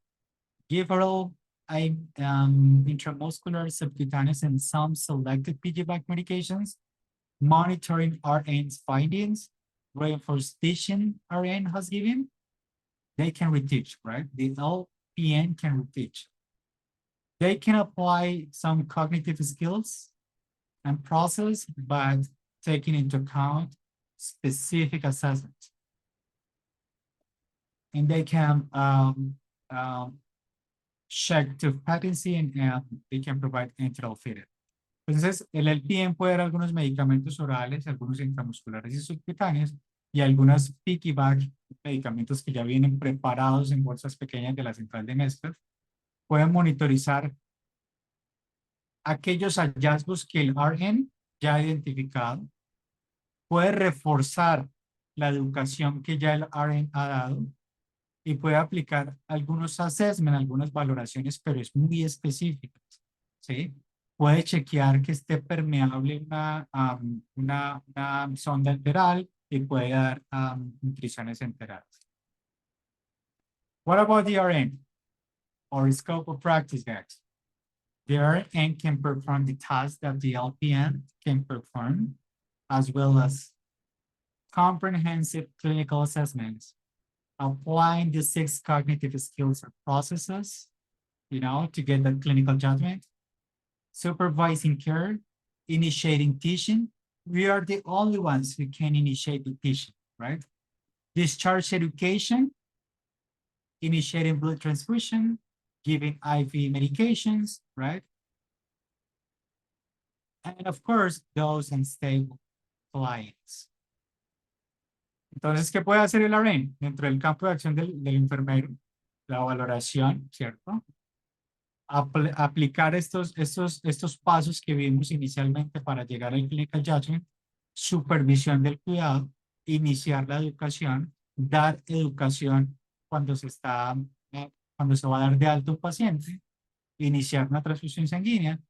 Speaker 3: give oral, intramuscular, subcutaneous, and some selected piggyback medications, monitoring RN's findings, reinforced teaching RN has given. They can reteach, right? The LPN can reteach. They can apply some cognitive skills and process, but taking into account specific assessments. And they can check to patency and they can provide enteral feeding. Entonces, el LPN puede dar algunos medicamentos orales, algunos intramusculares y subcutáneos, y algunas piggyback, medicamentos que ya vienen preparados en bolsas pequeñas de la central de mezclas. Pueden monitorizar aquellos hallazgos que el RN ya ha identificado. Puede reforzar la educación que ya el RN ha dado y puede aplicar algunos assessments, algunas valoraciones, pero es muy específicas, ¿sí? Puede chequear que esté permeable una sonda enteral y puede dar nutriciones enterales. What about the RN or scope of practice, guys? The RN can perform the tasks that the LPN can perform, as well as comprehensive clinical assessments, applying the 6 cognitive skills or processes, to get that clinical judgment, supervising care, initiating teaching. We are the only ones who can initiate the teaching, right? Discharge education, initiating blood transfusion, giving IV medications, right? And of course, those unstable clients. Entonces, ¿qué puede hacer el RN? Dentro del campo de acción del enfermero, la valoración, ¿cierto? Aplicar estos pasos que vimos inicialmente para llegar al clinical judgment, supervisión del cuidado, iniciar la educación, dar educación cuando se va a dar de alta un paciente, iniciar una transfusión sanguínea,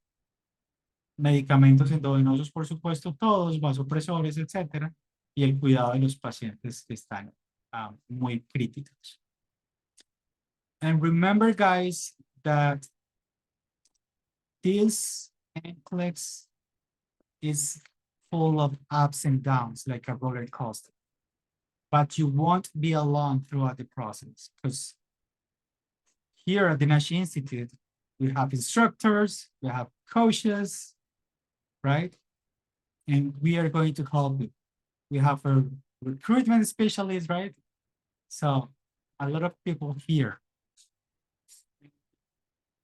Speaker 3: medicamentos endovenosos, por supuesto, todos, vasopresores, etcétera, y el cuidado de los pacientes que están muy críticos. And remember, guys, that this NCLEX is full of ups and downs, like a roller coaster. But you won't be alone throughout the process, because here at the Nash Institute, we have instructors, we have coaches, right? And we are going to help you. We have a recruitment specialist, right? So a lot of people here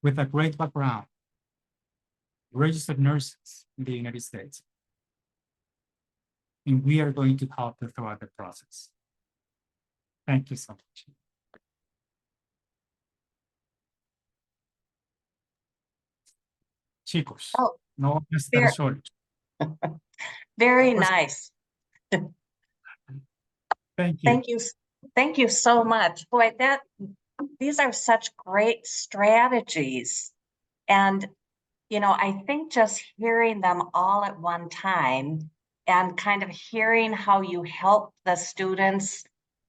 Speaker 3: with a great background, registered nurses in the United States. And we are going to help you throughout the process. Thank you so much. Chicos, no van a estar solos.
Speaker 2: Very nice.
Speaker 3: Thank you.
Speaker 2: Thank you so much. Boy, these are such great strategies. And, I think just hearing them all at one time and kind of hearing how you help the students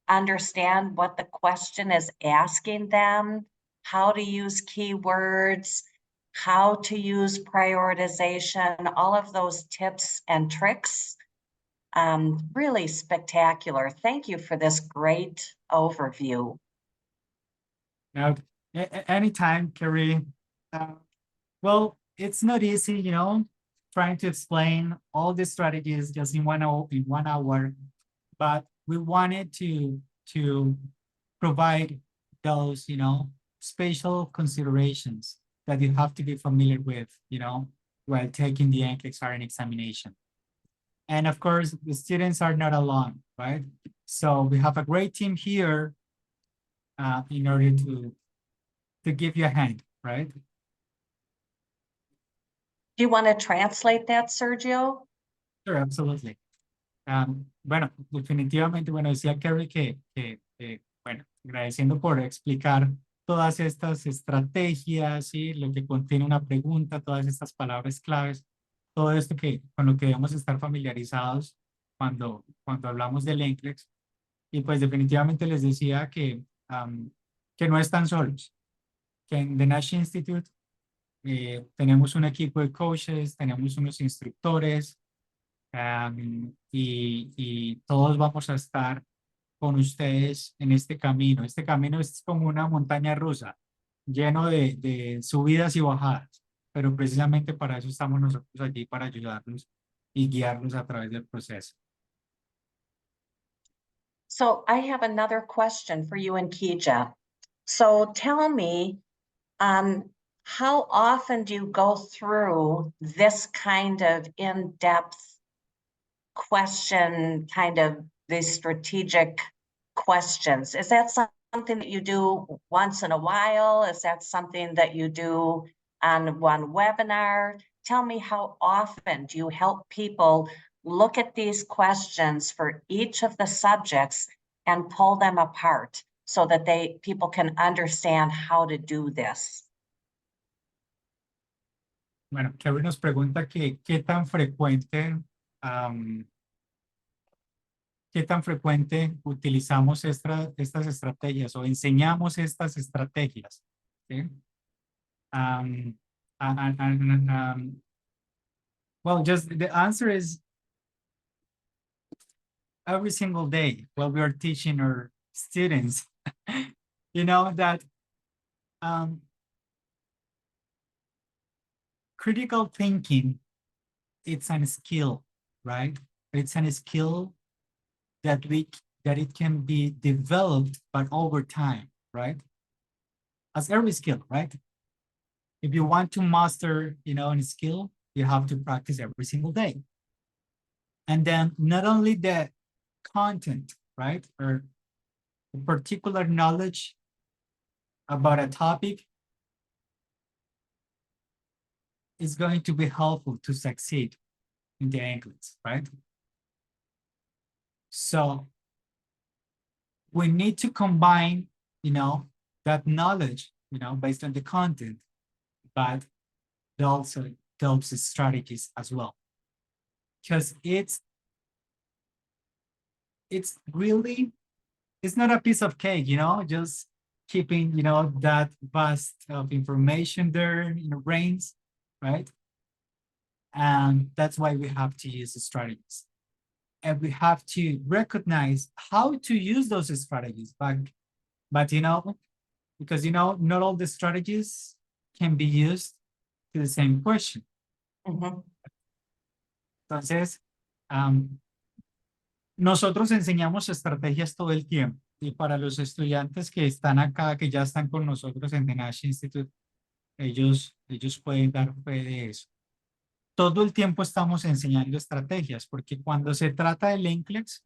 Speaker 2: understand what the question is asking them, how to use keywords, how to use prioritization, all of those tips and tricks. Really spectacular. Thank you for this great overview.
Speaker 3: Now, anytime, Carrie. Well, it's not easy, trying to explain all the strategies just in 1 hour, but we wanted to provide those, special considerations that you have to be familiar with, while taking the NCLEX RN examination. And of course, the students are not alone, right? So we have a great team here in order to give you a hand, right?
Speaker 2: Do you want to translate that, Sergio?
Speaker 3: Sure, absolutely. Bueno, definitivamente, bueno, decía Kerry bueno, agradeciendo por explicar todas estas estrategias y lo que contiene una pregunta, todas estas palabras claves, todo esto con lo que debemos estar familiarizados cuando hablamos del NCLEX. Y pues definitivamente les decía que no están solos, que en The Nash Institute tenemos un equipo de coaches, tenemos unos instructores, y todos vamos a estar con ustedes en este camino. Este camino es como una montaña rusa, lleno de subidas y bajadas, pero precisamente para eso estamos nosotros allí, para ayudarlos y guiarlos a través del proceso.
Speaker 2: So I have another question for you and Kija. So tell me, how often do you go through this kind of in-depth question, kind of these strategic questions? Is that something that you do once in a while? Is that something that you do on one webinar? Tell me, how often do you help people look at these questions for each of the subjects and pull them apart so that people can understand how to do this?
Speaker 3: Bueno, Kevin nos pregunta que qué tan frecuente utilizamos estas estrategias o enseñamos estas estrategias. ¿Sí? Well, just the answer is every single day while we are teaching our students, you know, that critical thinking, it's a skill, right? It's a skill that it can be developed, but over time, right? As every skill, right? If you want to master, a skill, you have to practice every single day. And then not only the content, right? Or particular knowledge about a topic is going to be helpful to succeed in the NCLEX, right? So we need to combine, that knowledge, based on the content, but also those strategies as well. Because it's really, it's not a piece of cake, just keeping, that vast of information there in the brains, right? And that's why we have to use the strategies. And we have to recognize how to use those strategies, but because, not all the strategies can be used to the same question.
Speaker 2: Mm-hmm.
Speaker 3: Entonces, nosotros enseñamos estrategias todo el tiempo. Y para los estudiantes que están acá, que ya están con nosotros en The Nash Institute, ellos pueden dar fe de eso. Todo el tiempo estamos enseñando estrategias, porque cuando se trata del NCLEX,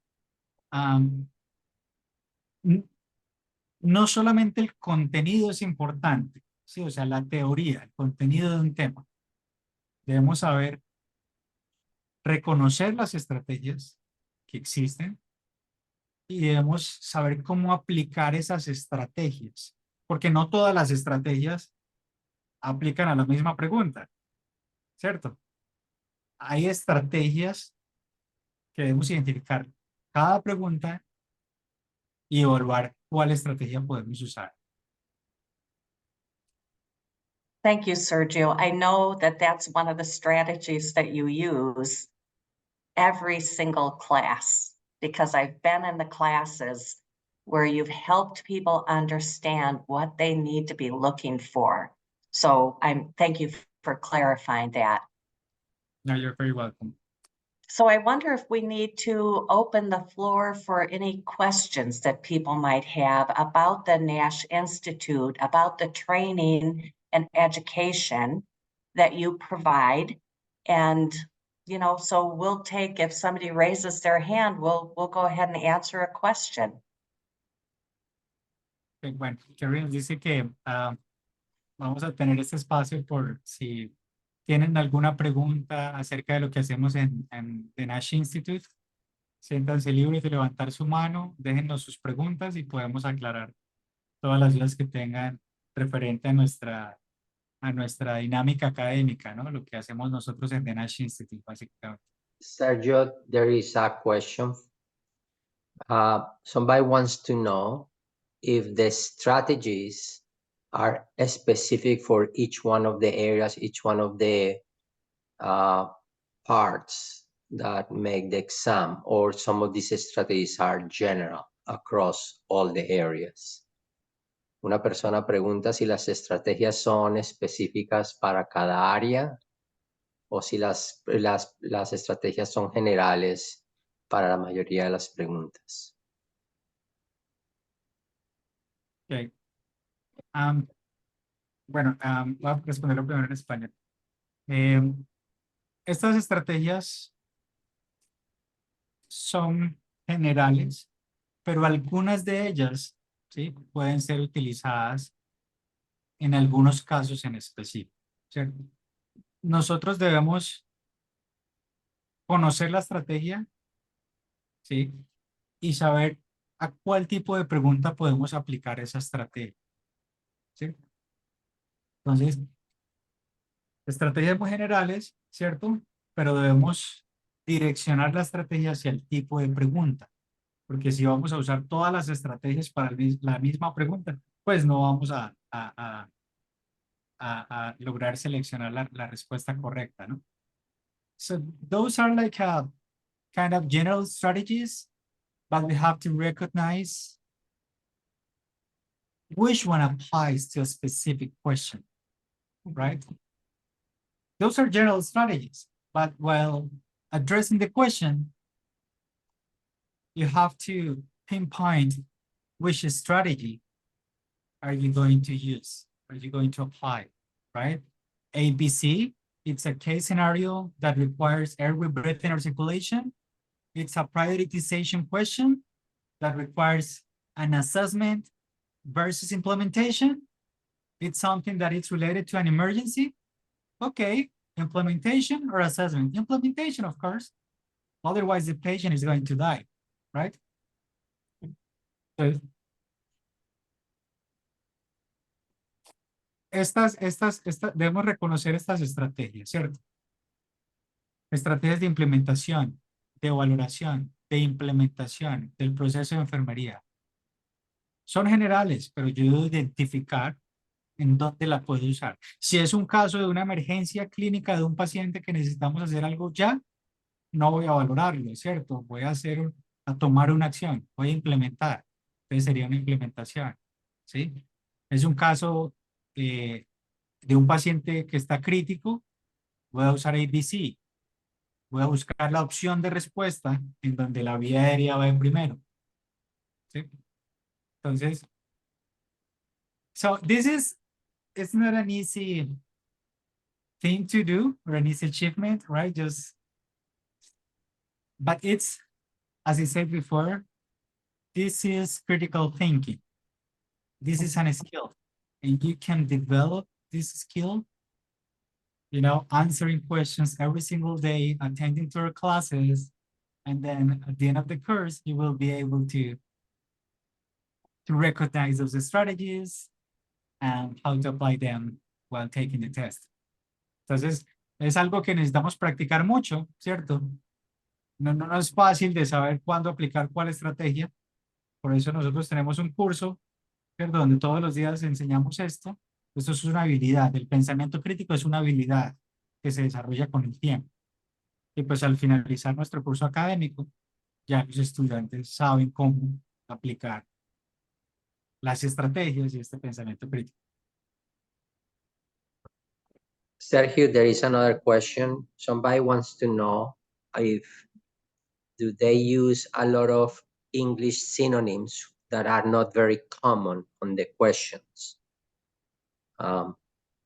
Speaker 3: no solamente el contenido es importante, ¿sí? O sea, la teoría, el contenido de un tema. Debemos saber reconocer las estrategias que existen y debemos saber cómo aplicar esas estrategias, porque no todas las estrategias aplican a la misma pregunta, ¿cierto? Hay estrategias que debemos identificar cada pregunta y evaluar cuál estrategia podemos usar.
Speaker 2: Thank you, Sergio. I know that that's one of the strategies that you use every single class, because I've been in the classes where you've helped people understand what they need to be looking for. So thank you for clarifying that.
Speaker 3: No, you're very welcome.
Speaker 2: So I wonder if we need to open the floor for any questions that people might have about the Nash Institute, about the training and education that you provide. And, so we'll take, if somebody raises their hand, we'll go ahead and answer a question.
Speaker 3: Bueno, Kerry nos dice que vamos a tener este espacio por si ¿Tienen alguna pregunta acerca de lo que hacemos en The Nash Institute? Siéntanse libres de levantar su mano, déjennos sus preguntas y podemos aclarar todas las dudas que tengan referente a nuestra dinámica académica, ¿no? Lo que hacemos nosotros en The Nash Institute, básicamente.
Speaker 1: Sergio, there is a question. Somebody wants to know if the strategies are specific for each one of the areas, each one of the parts that make the exam, or some of these strategies are general across all the areas. Una persona pregunta si las estrategias son específicas para cada área o si las estrategias son generales para la mayoría de las preguntas.
Speaker 3: Okay. Bueno, voy a responderlo primero en español. Estas estrategias son generales, pero algunas de ellas, ¿sí?, pueden ser utilizadas en algunos casos en específico, ¿cierto? Nosotros debemos conocer la estrategia, ¿sí?, y saber a cuál tipo de pregunta podemos aplicar esa estrategia, ¿sí? Entonces, estrategias muy generales, ¿cierto? Pero debemos direccionar la estrategia hacia el tipo de pregunta, porque si vamos a usar todas las estrategias para la misma pregunta, pues no vamos a lograr seleccionar la respuesta correcta, ¿no? So those are like kind of general strategies, but we have to recognize which one applies to a specific question, right? Those are general strategies, but while addressing the question, you have to pinpoint which strategy are you going to use, are you going to apply, right? ABC, it's a case scenario that requires airway, breathing, or circulation. It's a prioritization question that requires an assessment versus implementation. It's something that is related to an emergency. Okay, implementation or assessment? Implementation, of course. Otherwise, the patient is going to die, right? So, debemos reconocer estas estrategias, ¿cierto? Estrategias de implementación, de valoración, de implementación del proceso de enfermería. Son generales, pero yo debo identificar en dónde la puedo usar. Si es un caso de una emergencia clínica de un paciente que necesitamos hacer algo ya, no voy a valorarlo, ¿cierto? Voy a tomar una acción, voy a implementar. Entonces sería una implementación, ¿sí? Es un caso de un paciente que está crítico, voy a usar ABC. Voy a buscar la opción de respuesta en donde la vía aérea va en primero, ¿sí? Entonces, so it's not an easy thing to do or an easy achievement, right? But it's, as I said before, this is critical thinking. This is a skill, and you can develop this skill, you know, answering questions every single day, attending to our classes, and then at the end of the course, you will be able to recognize those strategies and how to apply them while taking the test. Entonces, es algo que necesitamos practicar mucho, ¿cierto? No es fácil de saber cuándo aplicar cuál estrategia. Por eso nosotros tenemos un curso, ¿cierto?, donde todos los días enseñamos esto. Esto es una habilidad. El pensamiento crítico es una habilidad que se desarrolla con el tiempo. Y pues al finalizar nuestro curso académico, ya los estudiantes saben cómo aplicar las estrategias y este pensamiento crítico.
Speaker 1: Sergio, there is another question. Somebody wants to know do they use a lot of English synonyms that are not very common on the questions?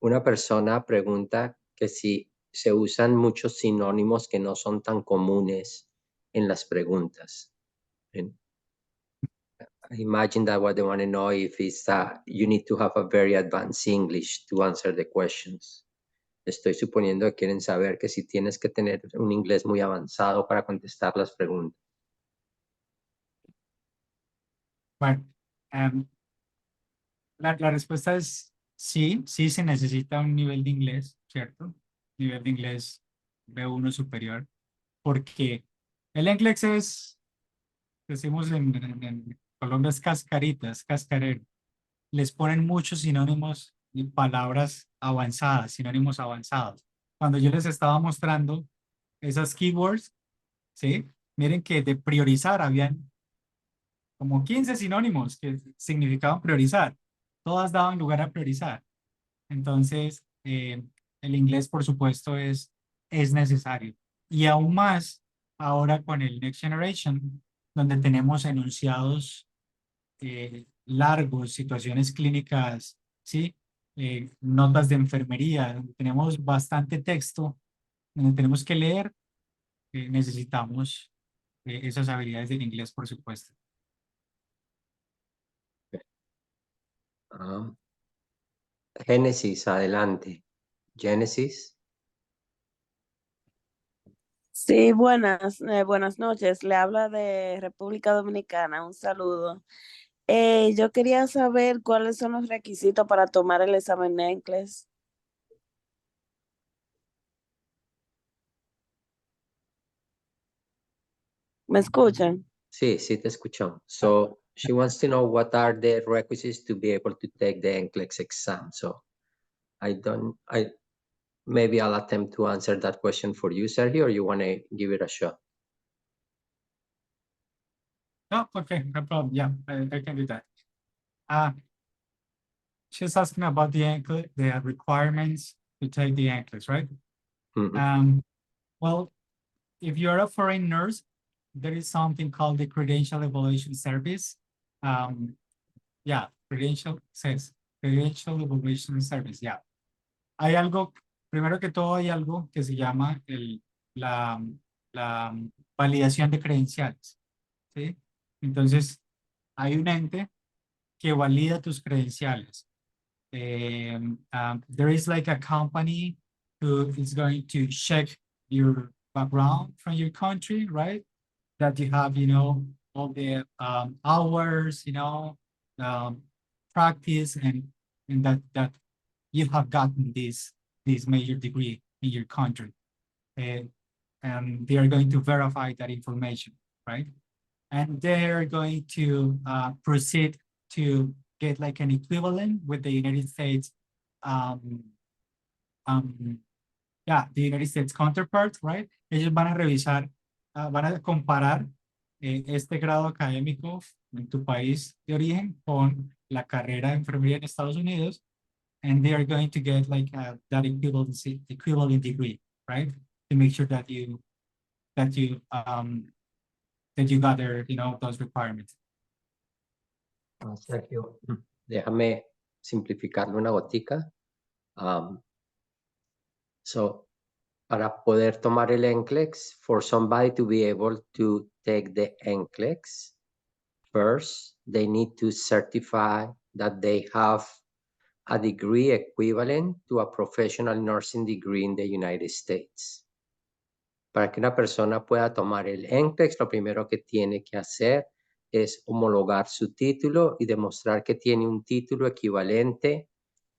Speaker 1: Una persona pregunta que si se usan muchos sinónimos que no son tan comunes en las preguntas. And I imagine that what they want to know if it's you need to have a very advanced English to answer the questions. Estoy suponiendo que quieren saber que si tienes que tener un inglés muy avanzado para contestar las preguntas.
Speaker 3: Bueno, la respuesta es sí, sí se necesita un nivel de inglés, ¿cierto? Nivel de inglés B1 superior, porque el NCLEX es, decimos en Colombia, es cascarita, es cascarero. Les ponen muchos sinónimos y palabras avanzadas, sinónimos avanzados. Cuando yo les estaba mostrando esas keywords, ¿sí? Miren que de priorizar habían como 15 sinónimos que significaban priorizar. Todas daban lugar a priorizar. Entonces, el inglés, por supuesto, es necesario. Y aún más ahora con el Next Generation, donde tenemos enunciados largos, situaciones clínicas, ¿sí? Notas de enfermería, donde tenemos bastante texto, donde tenemos que leer, necesitamos esas habilidades del inglés, por supuesto.
Speaker 1: Génesis, adelante. Génesis.
Speaker 4: Sí, buenas noches. Le habla de República Dominicana. Un saludo. Yo quería saber cuáles son los requisitos para tomar el examen NCLEX. ¿Me escuchan?
Speaker 1: Sí, sí te escuchamos. So she wants to know what are the requisites to be able to take the NCLEX exam. So maybe I'll attempt to answer that question for you, Sergio, or you want to give it a shot?
Speaker 3: No, okay, no problem. Yeah, I can do that. She's asking about the requirements to take the NCLEX, right?
Speaker 1: Mhm.
Speaker 3: Well, if you're a foreign nurse, there is something called the Credential Evaluation Service. Yeah, Credential Evaluation Service, yeah. Hay algo, primero que todo hay algo que se llama la validación de credenciales, ¿sí? Entonces, hay un ente que valida tus credenciales. There is like a company who is going to check your background from your country, right? That you have, all the hours, practice and that you have gotten this major degree in your country. And they are going to verify that information, right? And they're going to proceed to get like an equivalent with the United States, the United States counterpart, right? Ellos van a revisar, van a comparar este grado académico en tu país de origen con la carrera de enfermería en Estados Unidos, and they are going to get like that equivalent degree, right? To make sure that you gather, those requirements.
Speaker 1: Sergio, déjame simplificarlo una gotica. So, para poder tomar el NCLEX, for somebody to be able to take the NCLEX, first, they need to certify that they have a degree equivalent to a professional nursing degree in the United States. Para que una persona pueda tomar el NCLEX, lo primero que tiene que hacer es homologar su título y demostrar que tiene un título equivalente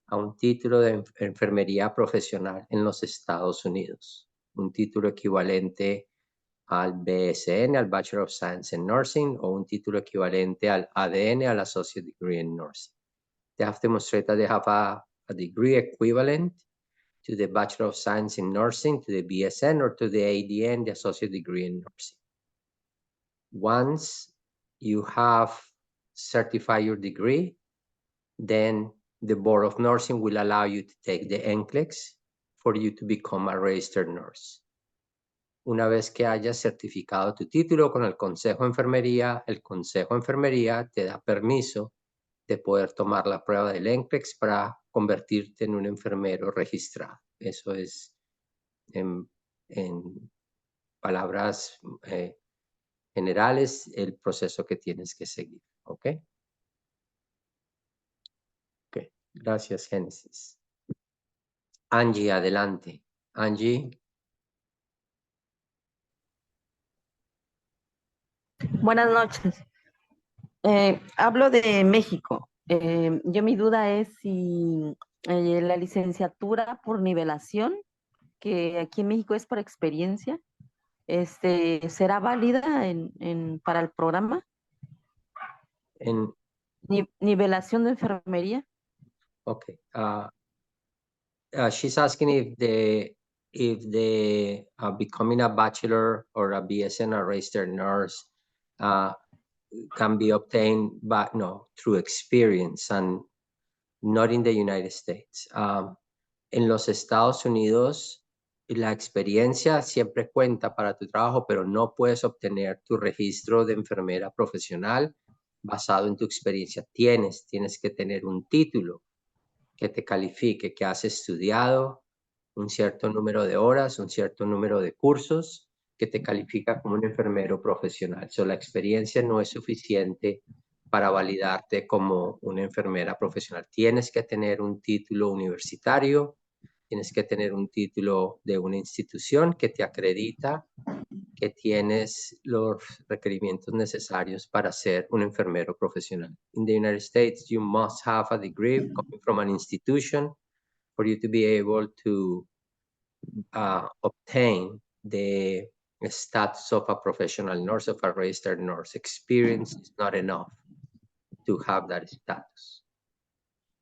Speaker 1: a un título de enfermería profesional en los Estados Unidos. Un título equivalente al BSN, al Bachelor of Science in Nursing, o un título equivalente al ADN, al Associate Degree in Nursing. They have to demonstrate that they have a degree equivalent to the Bachelor of Science in Nursing, to the BSN, or to the ADN, the Associate Degree in Nursing. Once you have certified your degree, then the Board of Nursing will allow you to take the NCLEX for you to become a registered nurse. Una vez que hayas certificado tu título con el Consejo de Enfermería, el Consejo de Enfermería te da permiso de poder tomar la prueba del NCLEX para convertirte en un enfermero registrado. Eso es, en palabras generales, el proceso que tienes que seguir. ¿Ok? Ok. Gracias, Génesis. Angie, adelante. Angie.
Speaker 5: Buenas noches. Hablo de México. Yo mi duda es si la licenciatura por nivelación, que aquí en México es por experiencia, ¿será válida para el programa?
Speaker 1: En,
Speaker 5: Nivelación de enfermería.
Speaker 1: okay. She's asking if the becoming a bachelor or a BSN or registered nurse can be obtained through experience and not in the United States. En los Estados Unidos, la experiencia siempre cuenta para tu trabajo, pero no puedes obtener tu registro de enfermera profesional basado en tu experiencia. Tienes que tener un título que te califique, que has estudiado un cierto número de horas, un cierto número de cursos, que te califica como un enfermero profesional. La experiencia no es suficiente para validarte como una enfermera profesional. Tienes que tener un título universitario, tienes que tener un título de una institución que te acredita que tienes los requerimientos necesarios para ser un enfermero profesional. In the United States, you must have a degree coming from an institution for you to be able to obtain the status of a professional nurse, of a registered nurse. Experience is not enough to have that status.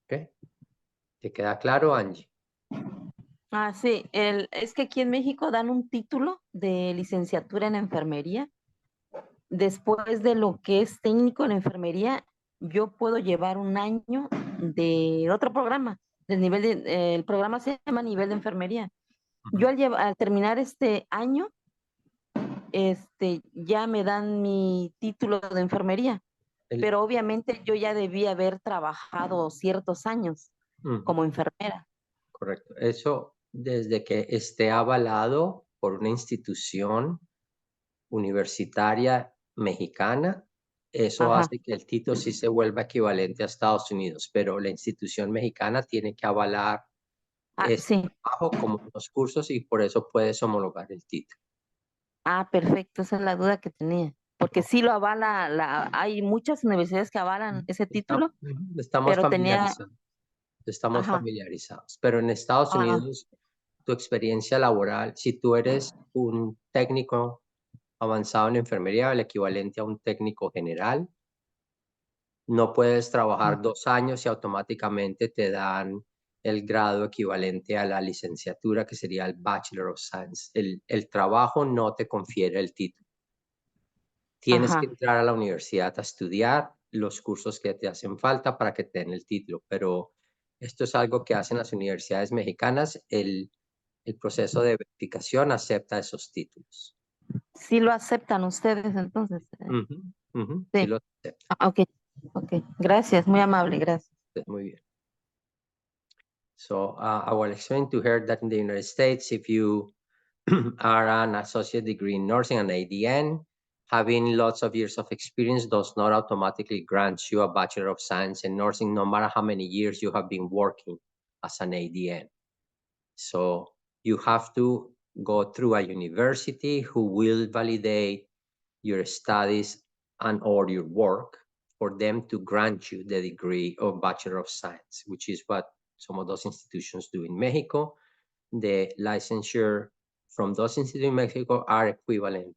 Speaker 1: ¿Okay? ¿Te queda claro, Angie?
Speaker 5: Sí, es que aquí en México dan un título de licenciatura en enfermería. Después de lo que es técnico en enfermería, yo puedo llevar un año de otro programa, el programa se llama nivel de enfermería. Yo al terminar este año, ya me dan mi título de enfermería, pero obviamente yo ya debía haber trabajado ciertos años como enfermera.
Speaker 1: Correcto. Eso desde que esté avalado por una institución universitaria mexicana, eso
Speaker 5: Ajá.
Speaker 1: hace que el título sí se vuelva equivalente a Estados Unidos, pero la institución mexicana tiene que avalar ese
Speaker 5: Sí.
Speaker 1: trabajo como unos cursos y por eso puedes homologar el título.
Speaker 5: Perfecto, esa es la duda que tenía, porque sí lo avala, hay muchas universidades que avalan ese título,
Speaker 1: Estamos
Speaker 5: pero tenía,
Speaker 1: familiarizados, pero en Estados Unidos tu experiencia laboral, si tú eres un técnico avanzado en enfermería, el equivalente a un técnico general, no puedes trabajar 2 años y automáticamente te dan el grado equivalente a la licenciatura, que sería el Bachelor of Science. El trabajo no te confiere el título. Tienes que entrar a la universidad a estudiar los cursos que te hacen falta para que te den el título, pero esto es algo que hacen las universidades mexicanas. El proceso de verificación acepta esos títulos.
Speaker 5: Sí lo aceptan ustedes entonces.
Speaker 1: Sí lo aceptan.
Speaker 5: Ok, gracias, muy amable, gracias.
Speaker 1: Muy bien. So I will explain to her that in the United States, if you are an associate degree in nursing, an ADN, having lots of years of experience does not automatically grant you a Bachelor of Science in nursing, no matter how many years you have been working as an ADN. So you have to go through a university who will validate your studies and or your work for them to grant you the degree of Bachelor of Science, which is what some of those institutions do in Mexico. The licensure from those institutions in Mexico are equivalent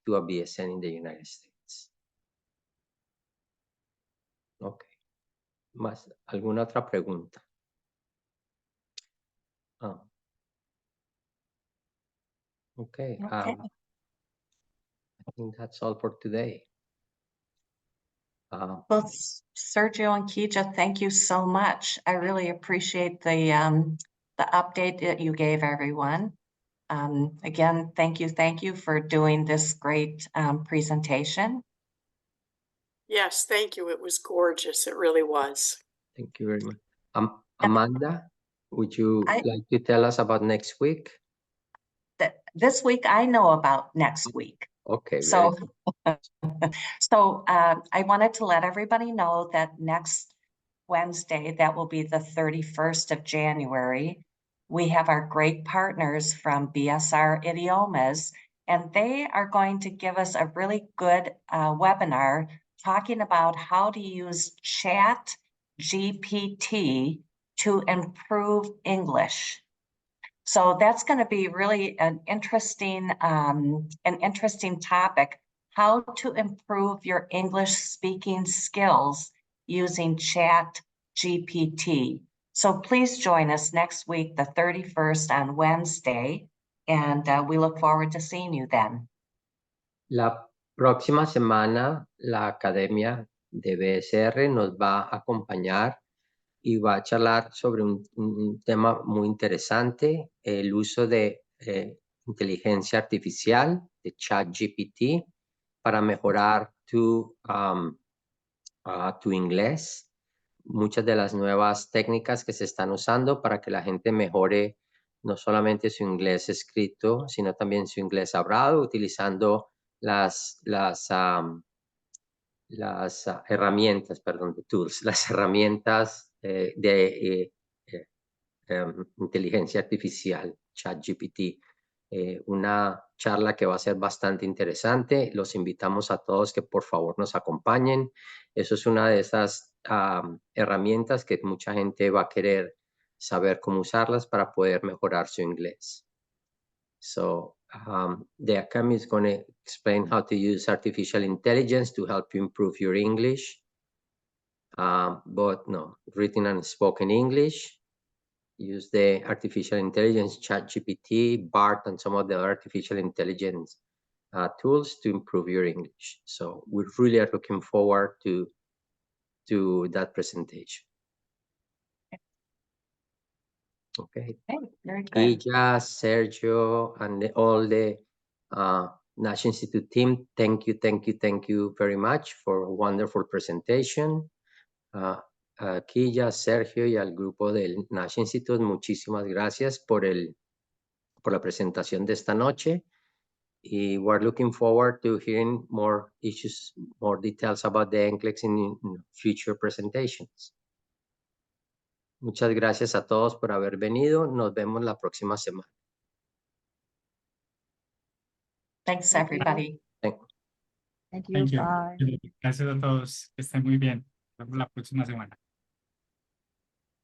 Speaker 1: to a BSN in the United States. Ok. ¿Más alguna otra pregunta? Okay. I think that's all for today.
Speaker 2: Well, Sergio and Kija, thank you so much. I really appreciate the update that you gave everyone. Again, thank you for doing this great presentation.
Speaker 6: Yes, thank you. It was gorgeous. It really was.
Speaker 1: Thank you very much. Amanda, would you like to tell us about next week?
Speaker 2: This week, I know about next week.
Speaker 1: Okay.
Speaker 2: So, I wanted to let everybody know that next Wednesday, that will be the 31st of January, we have our great partners from BSR Idiomas, and they are going to give us a really good webinar talking about how to use Chat GPT to improve English. So that's going to be really an interesting topic, how to improve your English speaking skills using Chat GPT. So please join us next week, the 31st on Wednesday, and we look forward to seeing you then.
Speaker 1: La próxima semana, la Academia de BSR nos va a acompañar y va a charlar sobre un tema muy interesante, el uso de inteligencia artificial, de ChatGPT, para mejorar tu inglés. Muchas de las nuevas técnicas que se están usando para que la gente mejore no solamente su inglés escrito, sino también su inglés hablado, utilizando las herramientas, perdón, de tools, las herramientas de inteligencia artificial, ChatGPT. Una charla que va a ser bastante interesante. Los invitamos a todos que por favor nos acompañen. Eso es una de esas herramientas que mucha gente va a querer saber cómo usarlas para poder mejorar su inglés. So the Academy is going to explain how to use artificial intelligence to help you improve your English, both written and spoken English. Use the artificial intelligence, ChatGPT, BART, and some of the artificial intelligence tools to improve your English. So we really are looking forward to that presentation. Okay.
Speaker 2: Very good.
Speaker 1: Ija, Sergio, and all the Nash Institute team, thank you very much for a wonderful presentation. Quilla, Sergio y al grupo del Nash Institute, muchísimas gracias por la presentación de esta noche. Y we're looking forward to hearing more issues, more details about the NCLEX in future presentations. Muchas gracias a todos por haber venido. Nos vemos la próxima semana.
Speaker 2: Thanks, everybody.
Speaker 3: Thank you. Bye. Gracias a todos. Que estén muy bien. Nos vemos la próxima semana.